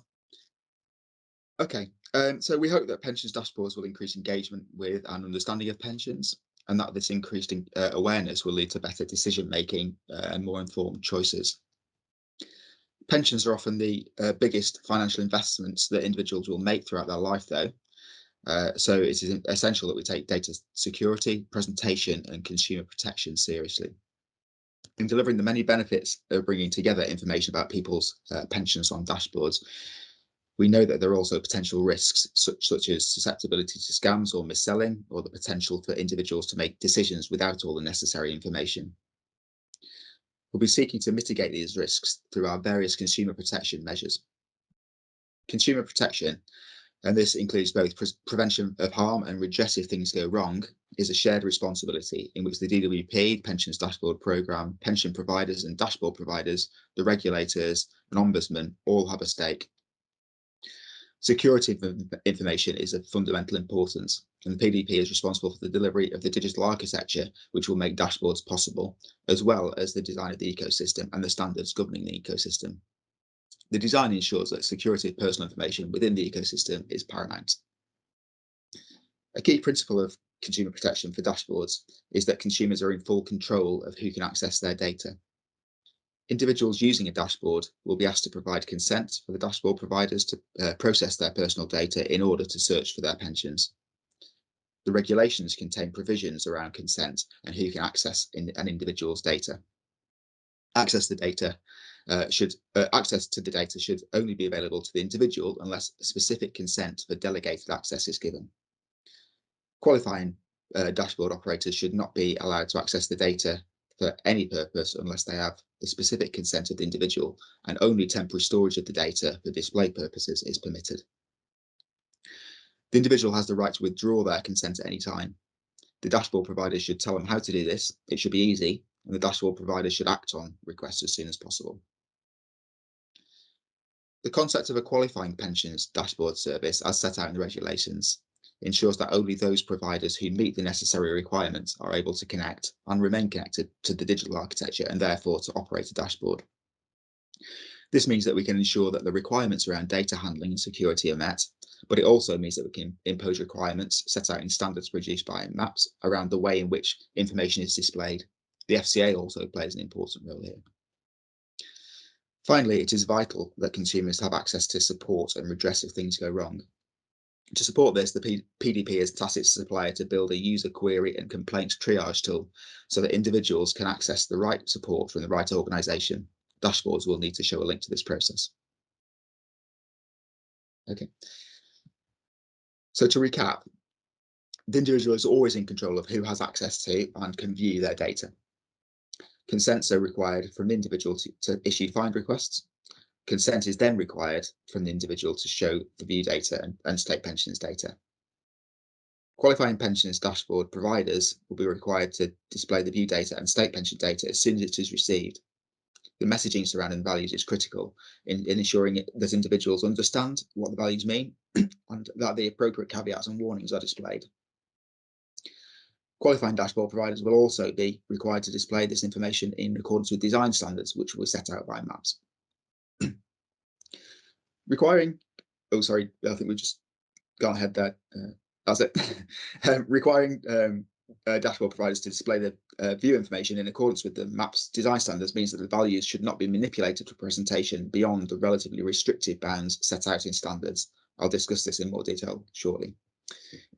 Speaker 4: Okay, so we hope that pensions dashboards will increase engagement with and understanding of pensions, and that this increased awareness will lead to better decision making and more informed choices. Pensions are often the biggest financial investments that individuals will make throughout their life, though. So it is essential that we take data security, presentation, and consumer protection seriously. In delivering the many benefits of bringing together information about people's pensions on dashboards, we know that there are also potential risks, such as susceptibility to scams or mis-selling, or the potential for individuals to make decisions without all the necessary information. We'll be seeking to mitigate these risks through our various consumer protection measures. Consumer protection, and this includes both prevention of harm and redress if things go wrong, is a shared responsibility in which the DWP, Pensions Dashboard Programme, pension providers and dashboard providers, the regulators and ombudsman all have a stake. Security of information is of fundamental importance, and the PDP is responsible for the delivery of the digital architecture which will make dashboards possible, as well as the design of the ecosystem and the standards governing the ecosystem. The design ensures that security of personal information within the ecosystem is paramount. A key principle of consumer protection for dashboards is that consumers are in full control of who can access their data. Individuals using a dashboard will be asked to provide consent for the dashboard providers to process their personal data in order to search for their pensions. The regulations contain provisions around consent and who can access an individual's data. Access to the data should only be available to the individual unless specific consent for delegated access is given. Qualifying dashboard operators should not be allowed to access the data for any purpose unless they have the specific consent of the individual, and only temporary storage of the data for display purposes is permitted. The individual has the right to withdraw their consent at any time. The dashboard provider should tell them how to do this. It should be easy, and the dashboard provider should act on requests as soon as possible. The concept of a qualifying pensions dashboard service, as set out in the regulations, ensures that only those providers who meet the necessary requirements are able to connect and remain connected to the digital architecture and therefore to operate a dashboard. This means that we can ensure that the requirements around data handling and security are met, but it also means that we can impose requirements set out in standards produced by MAPS around the way in which information is displayed. The FCA also plays an important role here. Finally, it is vital that consumers have access to support and redress if things go wrong. To support this, the PDP has tasked its supplier to build a user query and complaints triage tool so that individuals can access the right support from the right organisation. Dashboards will need to show a link to this process. Okay. So to recap, the individual is always in control of who has access to and can view their data. Consents are required from the individual to issue find requests. Consent is then required from the individual to show the view data and state pensions data. Qualifying pensions dashboard providers will be required to display the view data and state pension data as soon as it is received. The messaging surrounding values is critical in ensuring that individuals understand what the values mean and that the appropriate caveats and warnings are displayed. Qualifying dashboard providers will also be required to display this information in accordance with design standards, which were set out by MAPS. Requiring, oh sorry, I think we've just gone ahead there. That's it. Requiring dashboard providers to display the view information in accordance with the MAPS design standards means that the values should not be manipulated for presentation beyond the relatively restrictive bounds set out in standards. I'll discuss this in more detail shortly.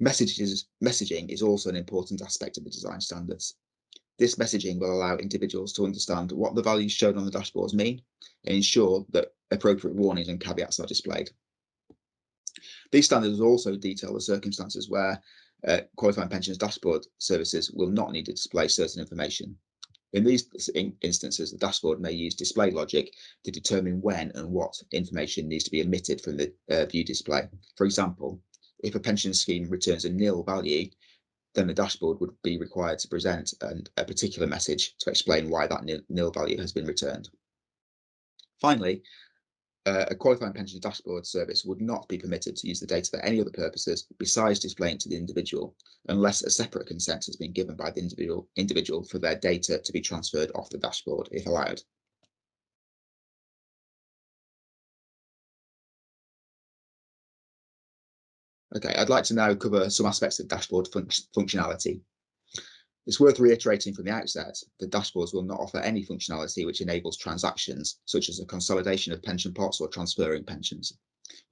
Speaker 4: Messaging is also an important aspect of the design standards. This messaging will allow individuals to understand what the values shown on the dashboards mean and ensure that appropriate warnings and caveats are displayed. These standards also detail the circumstances where qualifying pensions dashboard services will not need to display certain information. In these instances, the dashboard may use display logic to determine when and what information needs to be omitted from the view display. For example, if a pension scheme returns a nil value, then the dashboard would be required to present a particular message to explain why that nil value has been returned. Finally, a qualifying pension dashboard service would not be permitted to use the data for any other purposes besides displaying to the individual, unless a separate consent has been given by the individual for their data to be transferred off the dashboard, if allowed. Okay, I'd like to now cover some aspects of dashboard functionality. It's worth reiterating from the outset that dashboards will not offer any functionality which enables transactions, such as a consolidation of pension pots or transferring pensions.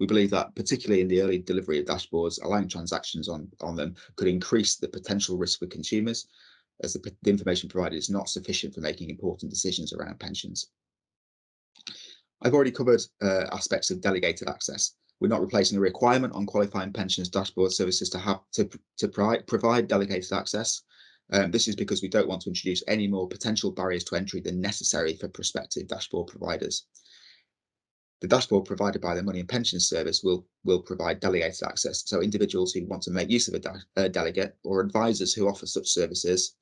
Speaker 4: We believe that, particularly in the early delivery of dashboards, allowing transactions on them could increase the potential risk for consumers, as the information provided is not sufficient for making important decisions around pensions. I've already covered aspects of delegated access. We're not replacing the requirement on qualifying pensions dashboard services to provide delegated access. This is because we don't want to introduce any more potential barriers to entry than necessary for prospective dashboard providers. The dashboard provided by the Money and Pensions Service will provide delegated access, so individuals who want to make use of a delegate or advisors who offer such services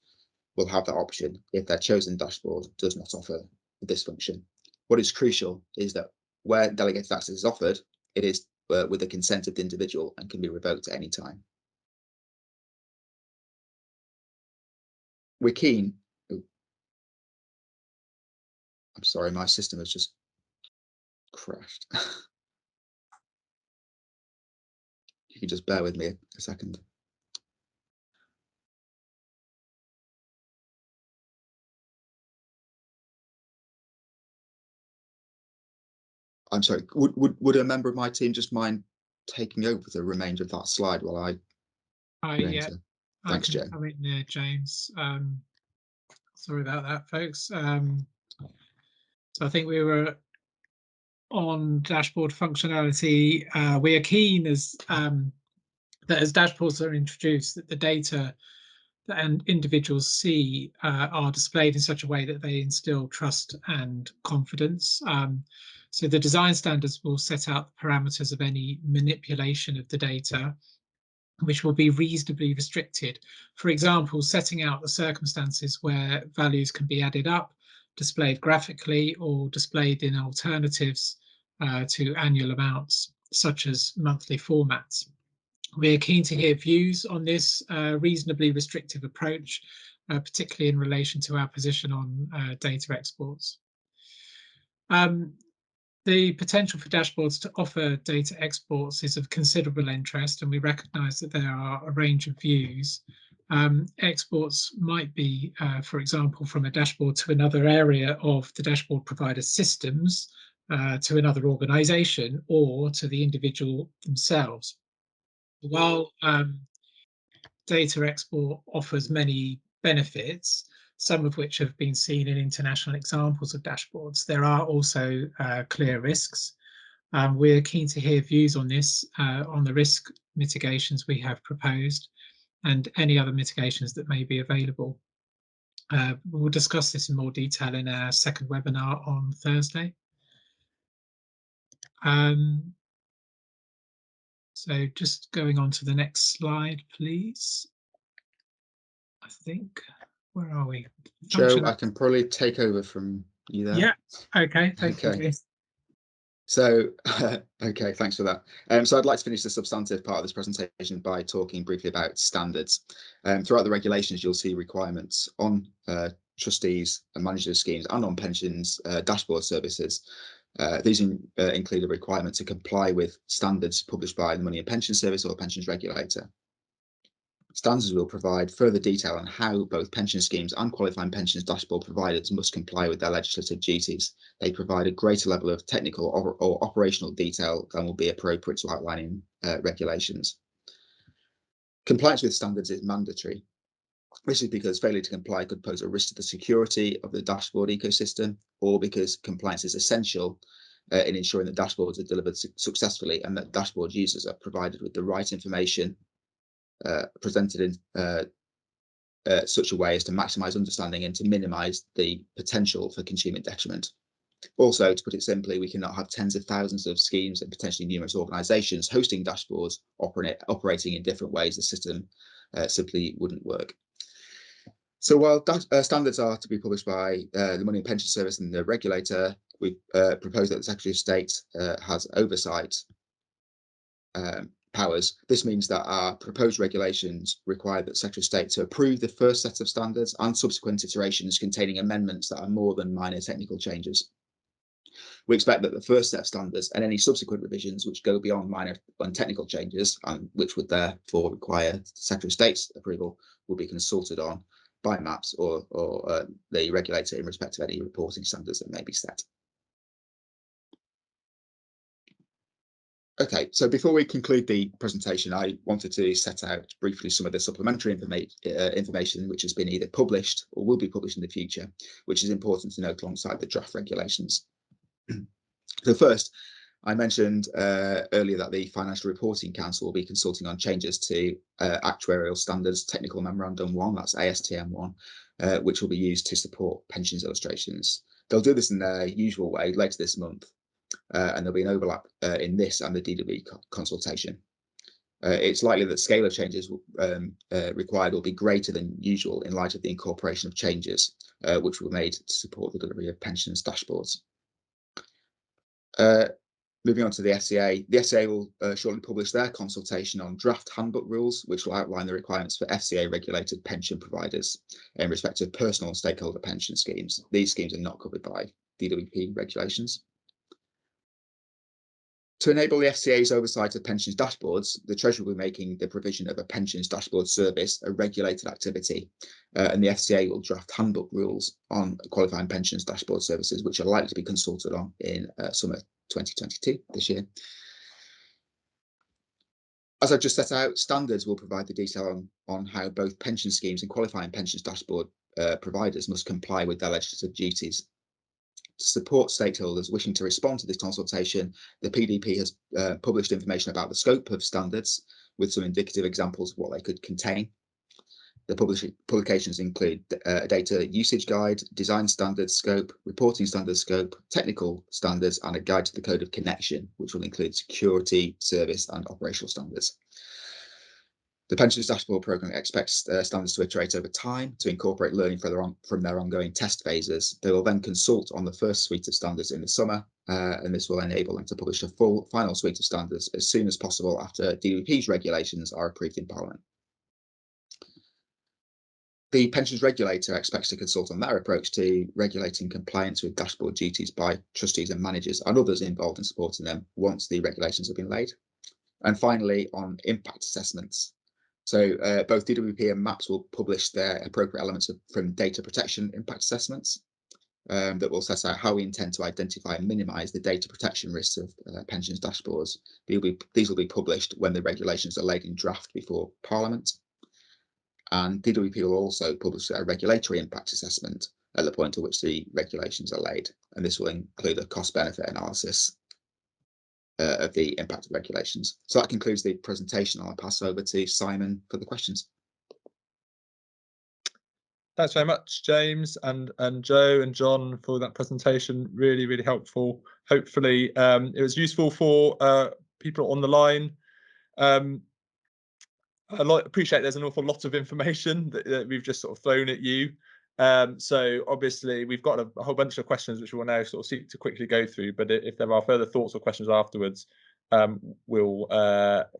Speaker 4: will have that option if their chosen dashboard does not offer this function. What is crucial is that where delegated access is offered, it is with the consent of the individual and can be revoked at any time. We're keen. I'm sorry, my system has just crashed. You can just bear with me a second. I'm sorry, would a member of my team just mind taking over the remainder of that slide while I
Speaker 3: Yeah,
Speaker 4: thanks,
Speaker 3: Jane. Come in there, James. Sorry about that, folks. So I think we were on dashboard functionality. We are keen that as dashboards are introduced, that the data that individuals see are displayed in such a way that they instill trust and confidence. So the design standards will set out the parameters of any manipulation of the data which will be reasonably restricted. For example, setting out the circumstances where values can be added up, displayed graphically, or displayed in alternatives to annual amounts, such as monthly formats. We're keen to hear views on this reasonably restrictive approach, particularly in relation to our position on data exports. The potential for dashboards to offer data exports is of considerable interest, and we recognise that there are a range of views. Exports might be, for example, from a dashboard to another area of the dashboard provider systems, to another organisation, or to the individual themselves. While data export offers many benefits, some of which have been seen in international examples of dashboards, there are also clear risks. We're keen to hear views on this, on the risk mitigations we have proposed, and any other mitigations that may be available. We'll discuss this in more detail in our second webinar on Thursday. So just going on to the next slide, please. I think, where are we?
Speaker 4: Joe, I can probably take over from you there.
Speaker 3: Yeah, okay, thank you.
Speaker 4: So, okay, thanks for that. So I'd like to finish the substantive part of this presentation by talking briefly about standards. Throughout the regulations, you'll see requirements on trustees and managers schemes and on pensions dashboard services. These include a requirement to comply with standards published by the Money and Pension Service or pensions regulator. Standards will provide further detail on how both pension schemes and qualifying pensions dashboard providers must comply with their legislative duties. They provide a greater level of technical or operational detail than will be appropriate to outline in regulations. Compliance with standards is mandatory. This is because failure to comply could pose a risk to the security of the dashboard ecosystem, or because compliance is essential in ensuring that dashboards are delivered successfully and that dashboard users are provided with the right information presented in such a way as to maximise understanding and to minimise the potential for consumer detriment. Also, to put it simply, we cannot have tens of thousands of schemes and potentially numerous organisations hosting dashboards operating in different ways. The system simply wouldn't work. So while standards are to be published by the Money and Pension Service and the regulator, we propose that the Secretary of State has oversight powers. This means that our proposed regulations require that Secretary of State to approve the first set of standards and subsequent iterations containing amendments that are more than minor technical changes. We expect that the first set of standards and any subsequent revisions which go beyond minor and technical changes, and which would therefore require Secretary of State's approval, will be consulted on by MAPS or the regulator in respect of any reporting standards that may be set. Okay, so before we conclude the presentation, I wanted to set out briefly some of the supplementary information which has been either published or will be published in the future, which is important to note alongside the draft regulations. So first, I mentioned earlier that the Financial Reporting Council will be consulting on changes to Actuarial Standards Technical Memorandum 1, that's ASTM 1, which will be used to support pensions illustrations. They'll do this in their usual way later this month. And there'll be an overlap in this and the DWP consultation. It's likely that scale of changes required will be greater than usual in light of the incorporation of changes which were made to support the delivery of pensions dashboards. Moving on to the FCA. The FCA will shortly publish their consultation on draft handbook rules, which will outline the requirements for FCA-regulated pension providers in respect of personal and stakeholder pension schemes. These schemes are not covered by DWP regulations. To enable the FCA's oversight of pensions dashboards, the Treasury will be making the provision of a pensions dashboard service a regulated activity, and the FCA will draft handbook rules on qualifying pensions dashboard services, which are likely to be consulted on in summer 2022, this year. As I've just set out, standards will provide the detail on how both pension schemes and qualifying pensions dashboard providers must comply with their legislative duties. To support stakeholders wishing to respond to this consultation, the PDP has published information about the scope of standards with some indicative examples of what they could contain. The publications include a data usage guide, design standards scope, reporting standards scope, technical standards, and a guide to the code of connection, which will include security, service, and operational standards. The Pensions Dashboard Programme expects standards to iterate over time to incorporate learning from their ongoing test phases. They will then consult on the first suite of standards in the summer, and this will enable them to publish a final suite of standards as soon as possible after DWP's regulations are approved in Parliament. The pensions regulator expects to consult on their approach to regulating compliance with dashboard duties by trustees and managers and others involved in supporting them once the regulations have been laid. And finally, on impact assessments. So both DWP and MAPS will publish their appropriate elements from data protection impact assessments that will set out how we intend to identify and minimise the data protection risks of pensions dashboards. These will be published when the regulations are laid in draft before Parliament. And DWP will also publish a regulatory impact assessment at the point at which the regulations are laid. And this will include a cost-benefit analysis of the impact of regulations. So that concludes the presentation. I'll pass over to Simon for the questions.
Speaker 1: Thanks very much, James and Joe and John, for that presentation. Really, really helpful. Hopefully, it was useful for people on the line. I appreciate there's an awful lot of information that we've just sort of thrown at you. So obviously we've got a whole bunch of questions which we'll now sort of seek to quickly go through. But if there are further thoughts or questions afterwards, we'll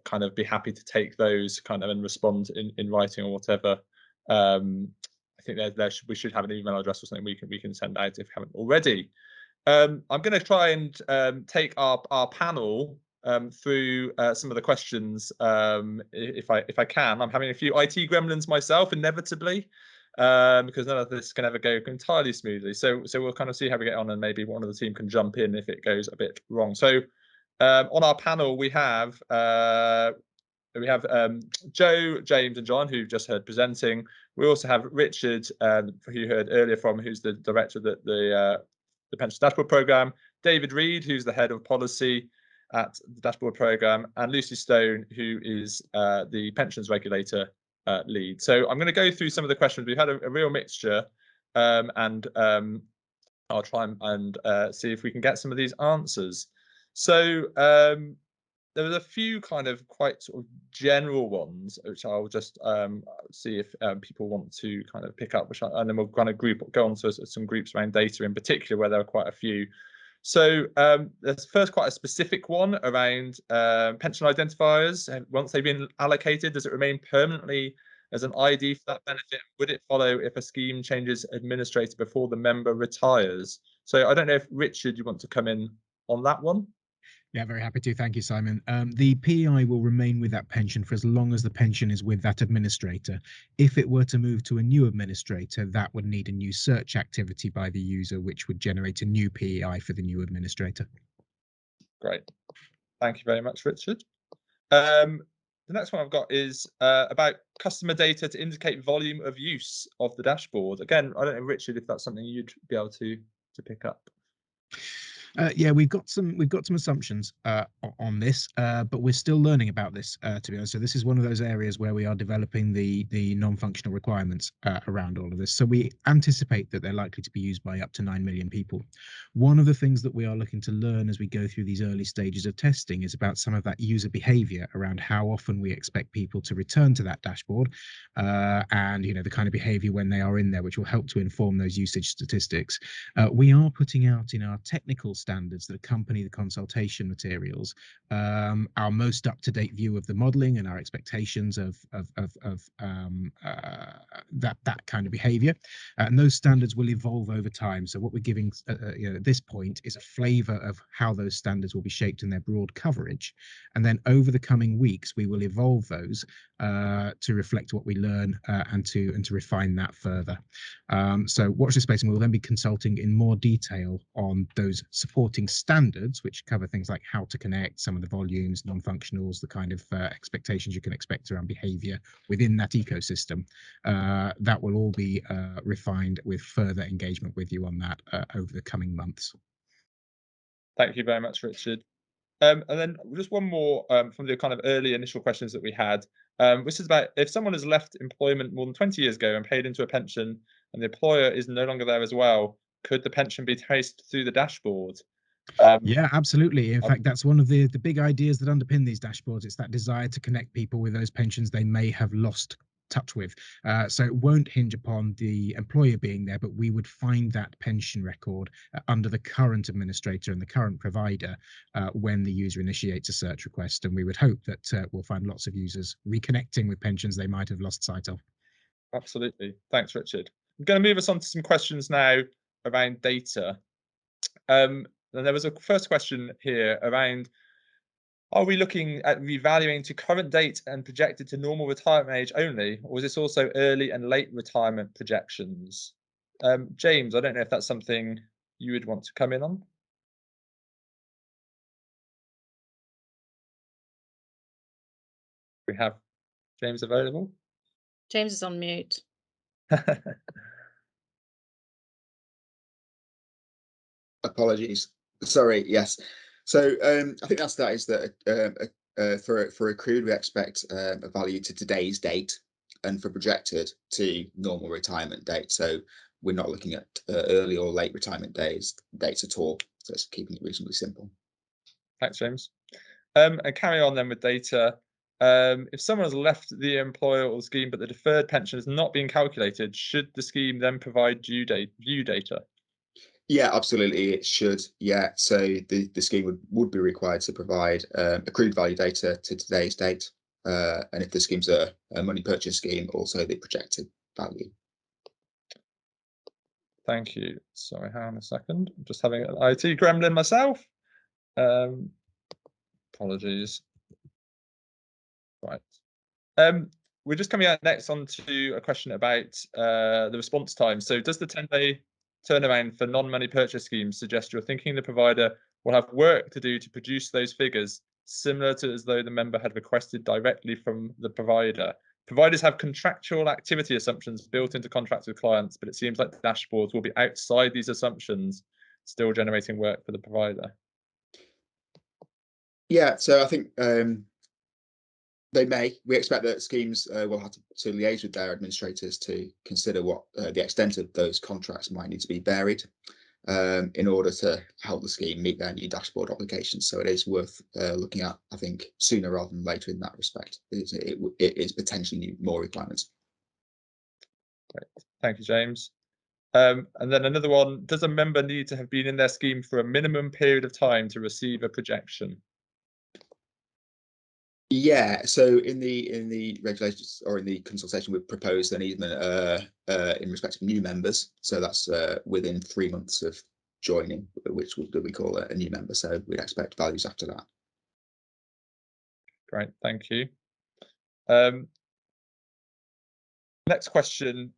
Speaker 1: kind of be happy to take those kind of and respond in writing or whatever. I think we should have an email address or something we can send out if we haven't already. I'm going to try and take our panel through some of the questions if I can. I'm having a few IT gremlins myself, inevitably, because none of this can ever go entirely smoothly. So we'll kind of see how we get on, and maybe one of the team can jump in if it goes a bit wrong. So on our panel we have Joe, James, and John, who've just heard presenting. We also have Richard, who you heard earlier from, who's the director of the Pensions Dashboard Programme. David Reed, who's the head of policy at the Dashboard Programme, and Lucy Stone, who is the pensions regulator lead. So I'm going to go through some of the questions. We've had a real mixture, and I'll try and see if we can get some of these answers. So there was a few kind of quite sort of general ones, which I'll just see if people want to kind of pick up, and then we'll kind of go on to some groups around data in particular, where there are quite a few. So there's first quite a specific one around pension identifiers. Once they've been allocated, does it remain permanently as an ID for that benefit? Would it follow if a scheme changes administrator before the member retires? So I don't know if Richard, you want to come in on that one?
Speaker 2: Yeah, very happy to. Thank you, Simon. The PI will remain with that pension for as long as the pension is with that administrator. If it were to move to a new administrator, that would need a new search activity by the user, which would generate a new PI for the new administrator.
Speaker 1: Great. Thank you very much, Richard. The next one I've got is about customer data to indicate volume of use of the dashboard. Again, I don't know, Richard, if that's something you'd be able to pick up.
Speaker 2: Yeah, we've got some assumptions on this, but we're still learning about this, to be honest. So this is one of those areas where we are developing the non-functional requirements around all of this. So we anticipate that they're likely to be used by up to 9 million people. One of the things that we are looking to learn as we go through these early stages of testing is about some of that user behavior around how often we expect people to return to that dashboard, and the kind of behavior when they are in there, which will help to inform those usage statistics. We are putting out in our technical standards that accompany the consultation materials our most up-to-date view of the modelling and our expectations of that kind of behaviour, and those standards will evolve over time. So what we're giving at this point is a flavour of how those standards will be shaped in their broad coverage, and then over the coming weeks we will evolve those to reflect what we learn and to refine that further. So watch this space, and we'll then be consulting in more detail on those supporting standards, which cover things like how to connect, some of the volumes, non-functionals, the kind of expectations you can expect around behaviour within that ecosystem. That will all be refined with further engagement with you on that over the coming months.
Speaker 1: Thank you very much, Richard. And then just one more from the kind of early initial questions that we had, which is about if someone has left employment more than 20 years ago and paid into a pension and the employer is no longer there as well, could the pension be traced through the dashboard?
Speaker 2: Yeah, absolutely. In
Speaker 1: Um,
Speaker 2: fact, that's one of the big ideas that underpin these dashboards. It's that desire to connect people with those pensions they may have lost touch with. So it won't hinge upon the employer being there, but we would find that pension record under the current administrator and the current provider when the user initiates a search request. And we would hope that we'll find lots of users reconnecting with pensions they might have lost sight of.
Speaker 1: Absolutely. Thanks, Richard. I'm going to move us on to some questions now around data. And there was a first question here around, are we looking at revaluing to current date and projected to normal retirement age only, or is this also early and late retirement projections? James, I don't know if that's something you would want to come in on. We have James available.
Speaker 6: James is on mute.
Speaker 4: Apologies. Sorry. Yes. So I think that is that for accrued we expect a value to today's date, and for projected to normal retirement date. So we're not looking at early or late retirement dates at all. So it's keeping it reasonably simple.
Speaker 1: Thanks, James. And carry on then with data. If someone has left the employer or the scheme, but the deferred pension has not been calculated, should the scheme then provide view data?
Speaker 4: Yeah, absolutely, it should. Yeah, so the scheme would be required to provide accrued value data to today's date, and if the scheme's a money purchase scheme, also the projected value.
Speaker 1: Thank you. Sorry, hang on a second. I'm just having an IT gremlin myself. Apologies. Right. We're just coming out next on to a question about the response time. So does the 10-day turnaround for non-money purchase schemes suggest you're thinking the provider will have work to do to produce those figures, similar to as though the member had requested directly from the provider? Providers have contractual activity assumptions built into contracts with clients, but it seems like the dashboards will be outside these assumptions, still generating work for the provider.
Speaker 4: Yeah, so I think we expect that schemes will have to liaise with their administrators to consider what the extent of those contracts might need to be varied in order to help the scheme meet their new dashboard obligations. So it is worth looking at, I think, sooner rather than later in that respect. It is potentially more requirements.
Speaker 1: Great. Thank you, James. And then another one, does a member need to have been in their scheme for a minimum period of time to receive a projection?
Speaker 4: Yeah, so in the regulations or in the consultation, we've proposed an easement in respect of new members. So that's within 3 months of joining, which we call a new member. So we'd expect values after that.
Speaker 1: Great, thank you. Next question.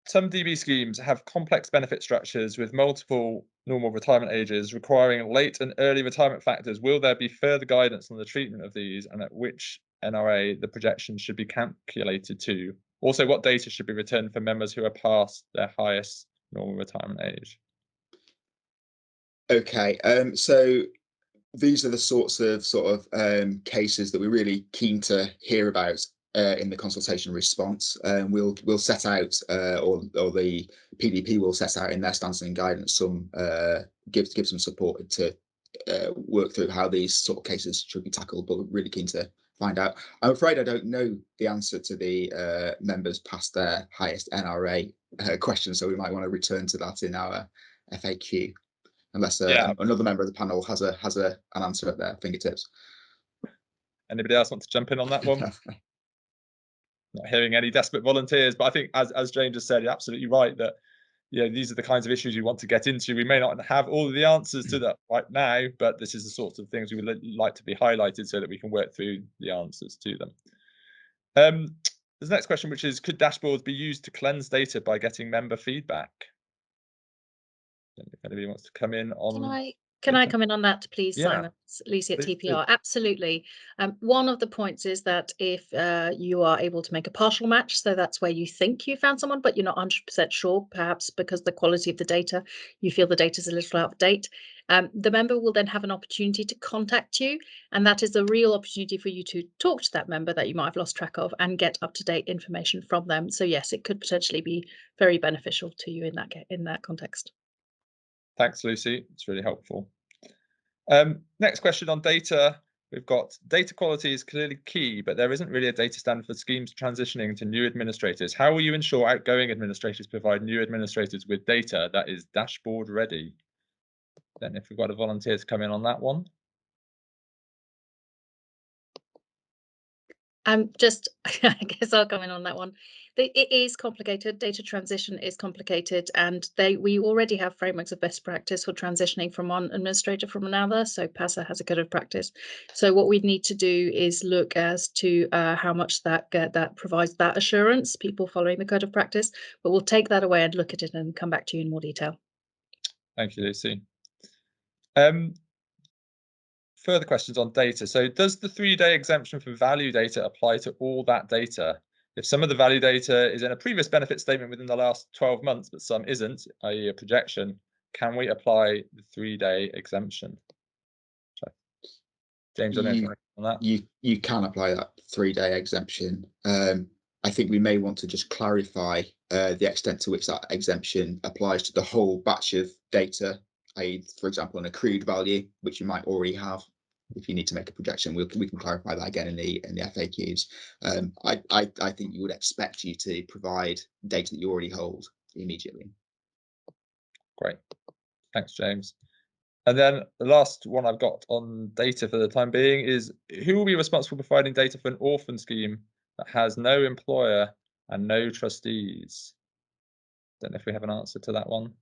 Speaker 1: Some DB schemes have complex benefit structures with multiple normal retirement ages requiring late and early retirement factors. Will there be further guidance on the treatment of these and at which NRA the projections should be calculated to? Also, what data should be returned for members who are past their highest normal retirement age? Okay,
Speaker 4: so these are the sorts of cases that we're really keen to hear about in the consultation response. We'll set out, or the PDP will set out in their standards and guidance some give some support to work through how these sort of cases should be tackled. But we're really keen to find out. I'm afraid I don't know the answer to the members past their highest NRA question, so we might want to return to that in our FAQ. Unless another member of the panel has an answer at their fingertips.
Speaker 1: Anybody else want to jump in on that one? Not hearing any desperate volunteers, but I think as James just said, you're absolutely right that these are the kinds of issues you want to get into. We may not have all of the answers to that right now, but this is the sorts of things we would like to be highlighted so that we can work through the answers to them. There's the next question, which is, could dashboards be used to cleanse data by getting member feedback? If anybody wants to come in on.
Speaker 6: Can I come in on that, please,
Speaker 1: Yeah,
Speaker 6: Simon? It's Lucy at
Speaker 1: please
Speaker 6: TPR.
Speaker 1: do.
Speaker 6: Absolutely. One of the points is that if you are able to make a partial match, so that's where you think you found someone, but you're not 100% sure, perhaps because the quality of the data, you feel the data is a little out of date. The member will then have an opportunity to contact you, and that is a real opportunity for you to talk to that member that you might have lost track of and get up-to-date information from them. So yes, it could potentially be very beneficial to you in that context.
Speaker 1: Thanks, Lucy. It's really helpful. Next question on data. We've got data quality is clearly key, but there isn't really a data standard for schemes transitioning to new administrators. How will you ensure outgoing administrators provide new administrators with data that is dashboard ready? Then if we've got a volunteer to come in on that one.
Speaker 6: I guess I'll come in on that one. It is complicated. Data transition is complicated, and we already have frameworks of best practice for transitioning from one administrator from another. So PASA has a code of practice. So what we need to do is look as to how much that provides that assurance, people following the code of practice. But we'll take that away and look at it and come back to you in more detail.
Speaker 1: Thank you, Lucy. Further questions on data. So does the 3-day exemption for value data apply to all that data? If some of the value data is in a previous benefit statement within the last 12 months, but some isn't, i.e. a projection, can we apply the 3-day exemption? So, James, I don't know if you want to comment on that.
Speaker 4: You can apply that 3-day exemption. I think we may want to just clarify the extent to which that exemption applies to the whole batch of data, i.e., for example, an accrued value, which you might already have. If you need to make a projection, we can clarify that again in the FAQs. I think you would expect you to provide data that you already hold immediately.
Speaker 1: Great, thanks, James. And then the last one I've got on data for the time being is who will be responsible for providing data for an orphan scheme that has no employer and no trustees? Don't know if we have an answer to that one.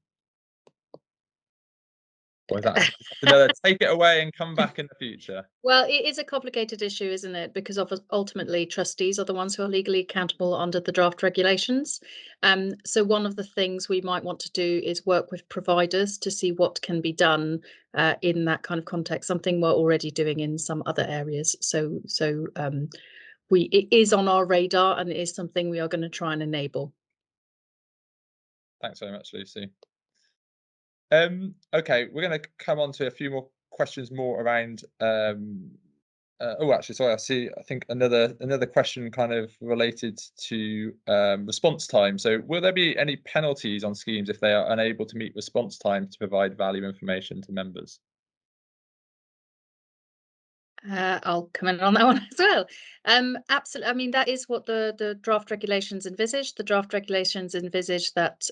Speaker 1: Or is that another take it away and come back in the future?
Speaker 6: Well, it is a complicated issue, isn't it? Because ultimately trustees are the ones who are legally accountable under the draft regulations. So one of the things we might want to do is work with providers to see what can be done in that kind of context, something we're already doing in some other areas. So it is on our radar, and it is something we are going to try and enable.
Speaker 1: Thanks very much, Lucy. Okay, we're going to come on to a few more questions more around actually, sorry, I think another question kind of related to response time. So will there be any penalties on schemes if they are unable to meet response time to provide value information to members?
Speaker 6: I'll comment on that one as well. Absolutely. I mean, that is what the draft regulations envisage. The draft regulations envisage that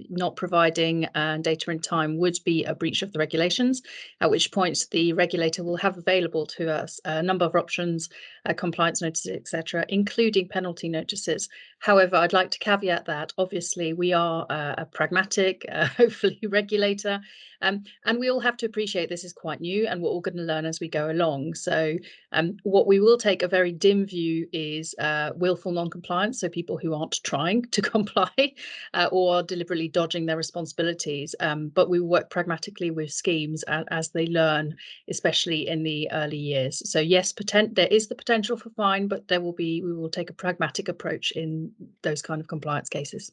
Speaker 6: not providing data in time would be a breach of the regulations, at which point the regulator will have available to us a number of options, compliance notices, etc., including penalty notices. However, I'd like to caveat that obviously we are a pragmatic, hopefully regulator, and we all have to appreciate this is quite new and we're all going to learn as we go along. So what we will take a very dim view is willful non-compliance, so people who aren't trying to comply or deliberately dodging their responsibilities. But we work pragmatically with schemes as they learn, especially in the early years. So yes, there is the potential for fine, but we will take a pragmatic approach in those kind of compliance cases.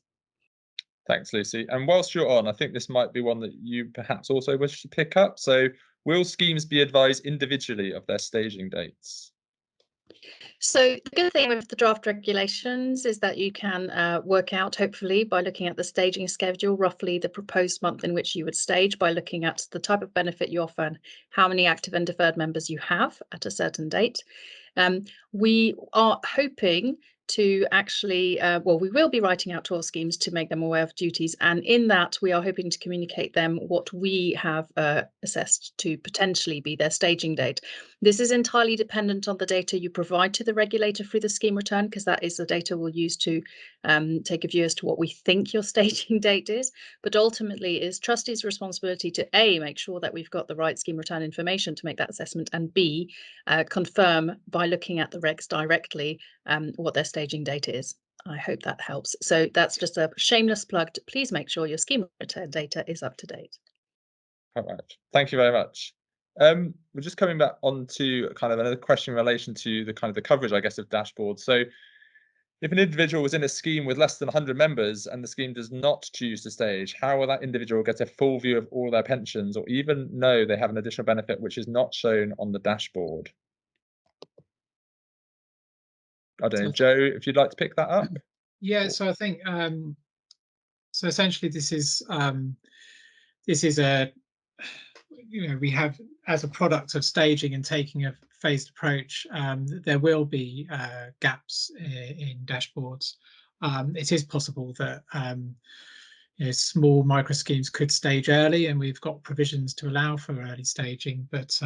Speaker 1: Thanks, Lucy. And whilst you're on, I think this might be one that you perhaps also wish to pick up. So will schemes be advised individually of their staging dates?
Speaker 6: So the good thing with the draft regulations is that you can work out, hopefully, by looking at the staging schedule, roughly the proposed month in which you would stage by looking at the type of benefit you offer and how many active and deferred members you have at a certain date. We are hoping to actually, we will be writing out to our schemes to make them aware of duties. And in that, we are hoping to communicate them what we have assessed to potentially be their staging date. This is entirely dependent on the data you provide to the regulator through the scheme return, because that is the data we'll use to take a view as to what we think your staging date is. But ultimately, it is trustees' responsibility to A, make sure that we've got the right scheme return information to make that assessment, and B, confirm by looking at the regs directly what their staging date is. I hope that helps. So that's just a shameless plug to please make sure your scheme return data is up to date.
Speaker 1: All right. Thank you very much. We're just coming back onto kind of another question in relation to the coverage, I guess, of dashboards. So if an individual was in a scheme with less than 100 members and the scheme does not choose to stage, how will that individual get a full view of all their pensions or even know they have an additional benefit which is not shown on the dashboard? I don't know, Joe, if you'd like to pick that up.
Speaker 3: Yeah, so I think so essentially this is this is we have, as a product of staging and taking a phased approach, there will be gaps in dashboards. It is possible that small micro schemes could stage early, and we've got provisions to allow for early staging, but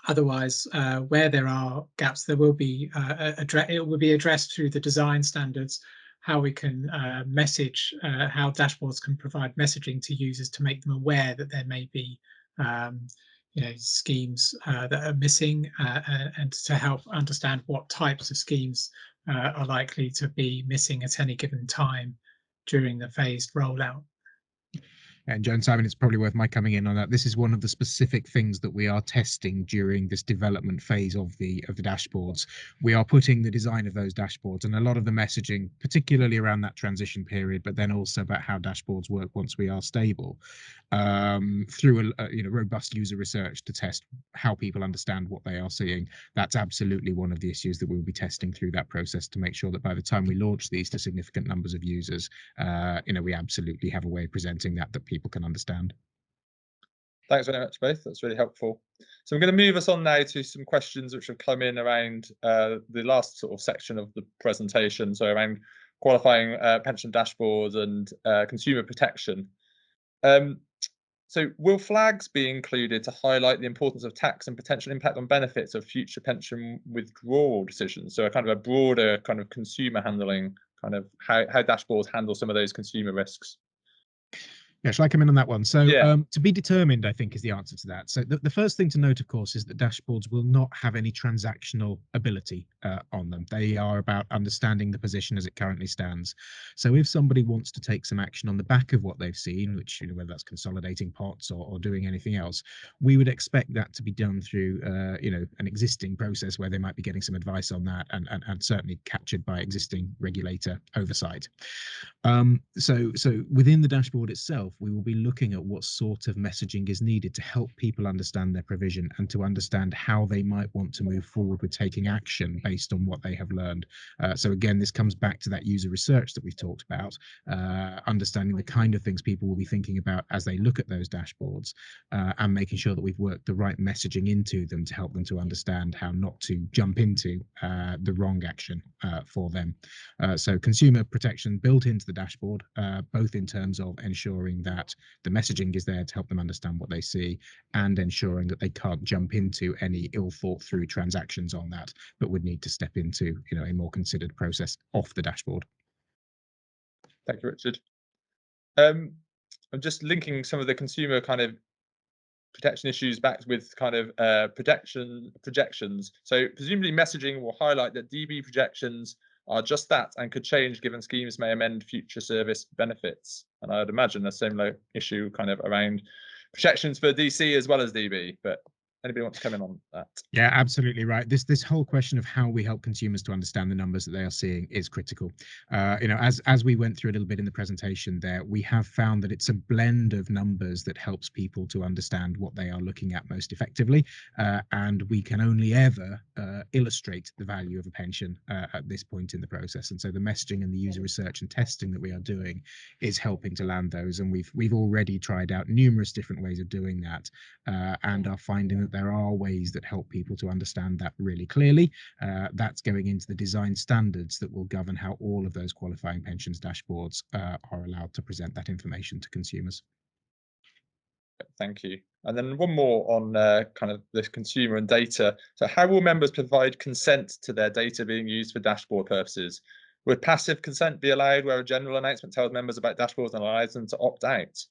Speaker 3: otherwise, where there are gaps, there will be it will be addressed through the design standards, how we can message, how dashboards can provide messaging to users to make them aware that there may be schemes that are missing, and to help understand what types of schemes are likely to be missing at any given time during the phased rollout.
Speaker 2: And Joe and Simon, it's probably worth my coming in on that. This is one of the specific things that we are testing during this development phase of the dashboards. We are putting the design of those dashboards and a lot of the messaging, particularly around that transition period, but then also about how dashboards work once we are stable, through a robust user research to test how people understand what they are seeing. That's absolutely one of the issues that we'll be testing through that process to make sure that by the time we launch these to significant numbers of users, we absolutely have a way of presenting that people can understand.
Speaker 1: Thanks very much, both. That's really helpful. So I'm going to move us on now to some questions which have come in around the last sort of section of the presentation, so around qualifying pension dashboards and consumer protection. So will flags be included to highlight the importance of tax and potential impact on benefits of future pension withdrawal decisions? So a kind of a broader kind of consumer handling, kind of how dashboards handle some of those consumer risks.
Speaker 2: Yeah, shall I come in on that one? So
Speaker 1: Yeah.
Speaker 2: to be determined, I think, is the answer to that. So the first thing to note, of course, is that dashboards will not have any transactional ability on them. They are about understanding the position as it currently stands. So if somebody wants to take some action on the back of what they've seen, which, whether that's consolidating pots or doing anything else, we would expect that to be done through, an existing process where they might be getting some advice on that and certainly captured by existing regulator oversight. So within the dashboard itself, we will be looking at what sort of messaging is needed to help people understand their provision and to understand how they might want to move forward with taking action based on what they have learned. So again, this comes back to that user research that we've talked about, understanding the kind of things people will be thinking about as they look at those dashboards, and making sure that we've worked the right messaging into them to help them to understand how not to jump into the wrong action for them. So consumer protection built into the dashboard, both in terms of ensuring that the messaging is there to help them understand what they see and ensuring that they can't jump into any ill thought through transactions on that, but would need to step into a more considered process off the dashboard.
Speaker 1: Thank you, Richard. I'm just linking some of the consumer kind of protection issues back with kind of projections. So presumably messaging will highlight that DB projections are just that and could change given schemes may amend future service benefits. And I'd imagine a similar issue kind of around projections for DC as well as DB, but anybody want to come in on that?
Speaker 2: Yeah, absolutely right. This whole question of how we help consumers to understand the numbers that they are seeing is critical. As we went through a little bit in the presentation there, we have found that it's a blend of numbers that helps people to understand what they are looking at most effectively. And we can only ever illustrate the value of a pension at this point in the process. And so the messaging and the user research and testing that we are doing is helping to land those. And we've already tried out numerous different ways of doing that, and are finding that there are ways that help people to understand that really clearly. That's going into the design standards that will govern how all of those qualifying pensions dashboards are allowed to present that information to consumers.
Speaker 1: Thank you. And then one more on kind of the consumer and data. So how will members provide consent to their data being used for dashboard purposes? Would passive consent be allowed where a general announcement tells members about dashboards and allows them to opt out?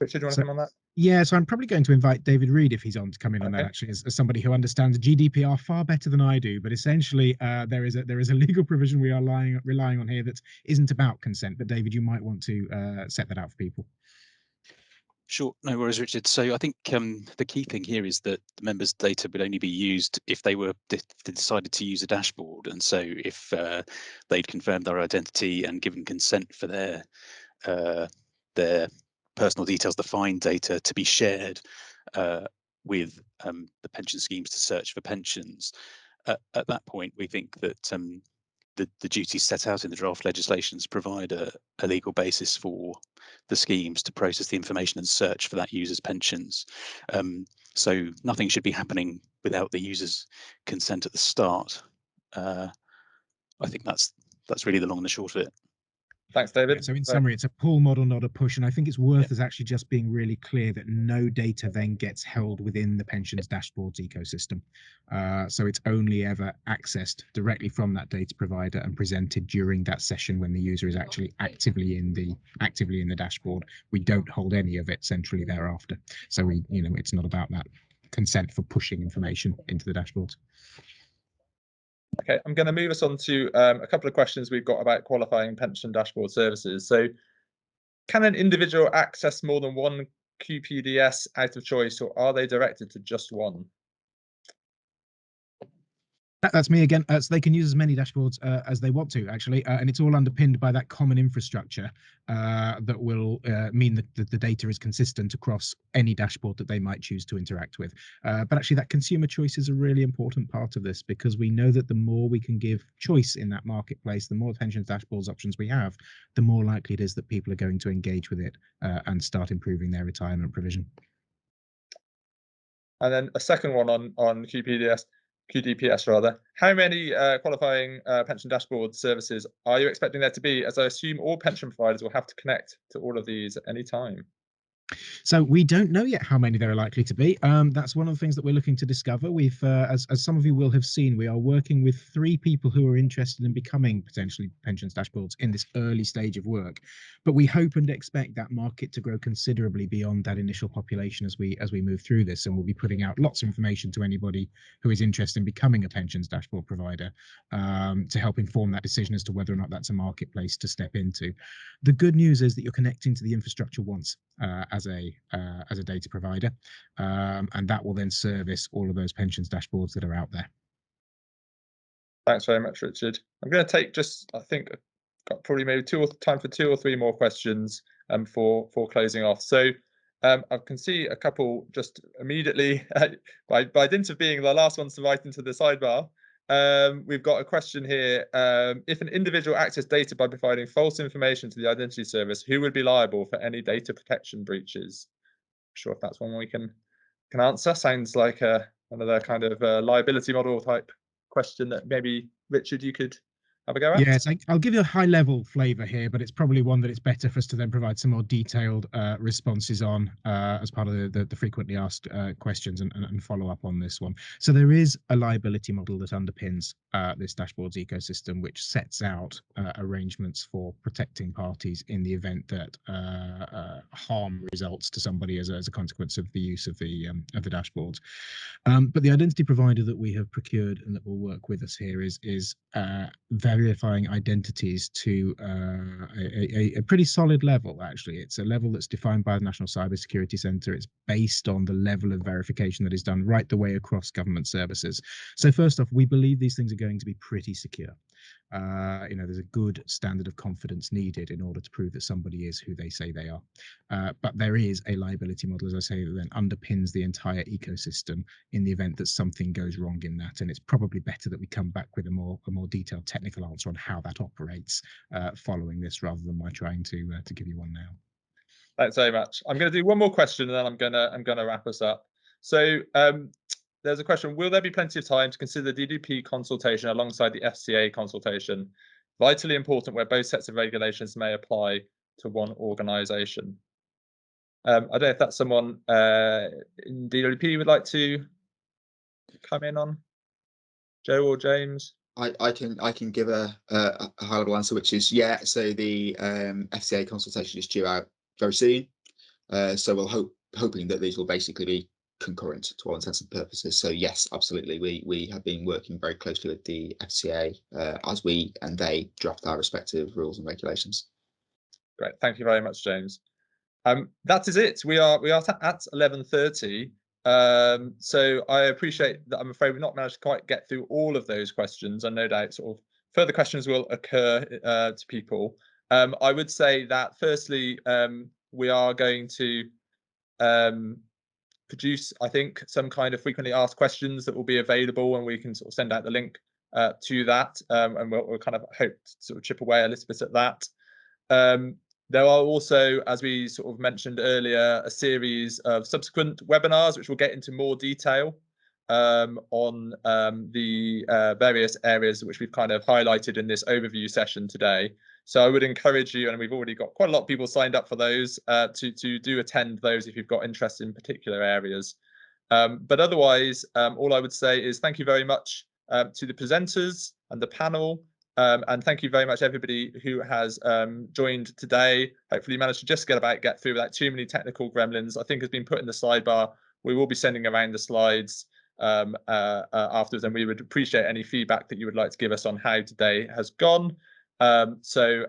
Speaker 1: Richard, do you want to come on that?
Speaker 2: Yeah, so I'm probably going to invite David Reed, if he's on, to come in on that, actually, as somebody who understands GDPR far better than I do. But essentially, there is a legal provision we are relying on here that isn't about consent. But David, you might want to set that out for people.
Speaker 7: Sure, no worries, Richard. So I think the key thing here is that the members' data would only be used if they were decided to use a dashboard, and so if they'd confirmed their identity and given consent for their personal details, the defined data, to be shared with the pension schemes to search for pensions. At that point, we think that the duties set out in the draft legislations provide a legal basis for the schemes to process the information and search for that user's pensions. So nothing should be happening without the user's consent at the start. I think that's really the long and the short of it.
Speaker 1: Thanks, David.
Speaker 2: Yeah, so in summary, it's a pull model, not a push. And I think it's worth us actually just being really clear that no data then gets held within the pensions dashboards ecosystem. So it's only ever accessed directly from that data provider and presented during that session when the user is actually actively in the dashboard. We don't hold any of it centrally thereafter. So it's not about that consent for pushing information into the dashboards.
Speaker 1: Okay, I'm going to move us on to a couple of questions we've got about qualifying pension dashboard services. So, can an individual access more than one QPDS out of choice, or are they directed to just one?
Speaker 2: That's me again. So they can use as many dashboards as they want to, actually, and it's all underpinned by that common infrastructure that will mean that the data is consistent across any dashboard that they might choose to interact with. But actually, that consumer choice is a really important part of this, because we know that the more we can give choice in that marketplace, the more pensions dashboards options we have, the more likely it is that people are going to engage with it and start improving their retirement provision.
Speaker 1: And then a second one on QDPS rather. How many qualifying pension dashboard services are you expecting there to be? As I assume all pension providers will have to connect to all of these at any time.
Speaker 2: So we don't know yet how many there are likely to be. That's one of the things that we're looking to discover. We've, as some of you will have seen, we are working with 3 people who are interested in becoming potentially pensions dashboards in this early stage of work. But we hope and expect that market to grow considerably beyond that initial population as we move through this. And we'll be putting out lots of information to anybody who is interested in becoming a pensions dashboard provider to help inform that decision as to whether or not that's a marketplace to step into. The good news is that you're connecting to the infrastructure once as a data provider, and that will then service all of those pensions dashboards that are out there.
Speaker 1: Thanks very much, Richard. I'm going to take I think I've got probably maybe time for 2 or 3 more questions for closing off. So I can see a couple just immediately by dint of being the last ones to write into the sidebar. We've got a question here. If an individual accessed data by providing false information to the identity service, who would be liable for any data protection breaches? I'm sure if that's one we can answer. Sounds like another kind of liability model type question that maybe, Richard, you could have a go at.
Speaker 2: Yes, I'll give you a high level flavour here, but it's probably one that it's better for us to then provide some more detailed responses on as part of the frequently asked questions and follow up on this one. So there is a liability model that underpins this dashboards ecosystem, which sets out arrangements for protecting parties in the event that harm results to somebody as a consequence of the use of the dashboards. But the identity provider that we have procured and that will work with us here is verifying identities to a pretty solid level. Actually, it's a level that's defined by the National Cybersecurity Centre. It's based on the level of verification that is done right the way across government services. So first off, we believe these things are going to be pretty secure. There's a good standard of confidence needed in order to prove that somebody is who they say they are. But there is a liability model, as I say, that then underpins the entire ecosystem in the event that something goes wrong in that. And it's probably better that we come back with a more detailed technical answer on how that operates following this, rather than my trying to give you one now.
Speaker 1: Thanks very much. I'm going to do one more question and then I'm going to wrap us up. So there's a question: will there be plenty of time to consider the DWP consultation alongside the FCA consultation? Vitally important where both sets of regulations may apply to one organisation. I don't know if that's someone in DWP would like to come in on. Joe or James?
Speaker 4: I can give a high level answer, which is yeah. So the FCA consultation is due out very soon. So we're hoping that these will basically be concurrent to all intents and purposes. So yes, absolutely. We have been working very closely with the FCA as we and they draft our respective rules and regulations.
Speaker 1: Great, thank you very much, James. That is it. We are at 11:30. So I appreciate that. I'm afraid we've not managed to quite get through all of those questions, and no doubt sort of further questions will occur to people. I would say that firstly, we are going to produce, I think, some kind of frequently asked questions that will be available, and we can sort of send out the link to that, and we'll kind of hope to sort of chip away a little bit at that. There are also, as we sort of mentioned earlier, a series of subsequent webinars which will get into more detail on the various areas which we've kind of highlighted in this overview session today. So I would encourage you, and we've already got quite a lot of people signed up for those, to do attend those if you've got interest in particular areas. But otherwise, all I would say is thank you very much to the presenters and the panel. And thank you very much, everybody who has joined today. Hopefully you managed to just get through without too many technical gremlins. I think has been put in the sidebar. We will be sending around the slides afterwards, and we would appreciate any feedback that you would like to give us on how today has gone. So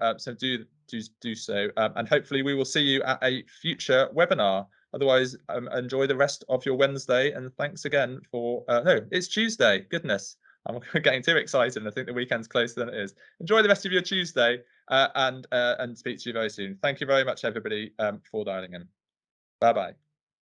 Speaker 1: do so, and hopefully we will see you at a future webinar. Otherwise, enjoy the rest of your Wednesday, and thanks again for no, it's Tuesday. Goodness. I'm getting too excited, and I think the weekend's closer than it is. Enjoy the rest of your Tuesday, and speak to you very soon. Thank you very much, everybody, for dialing in. Bye-bye.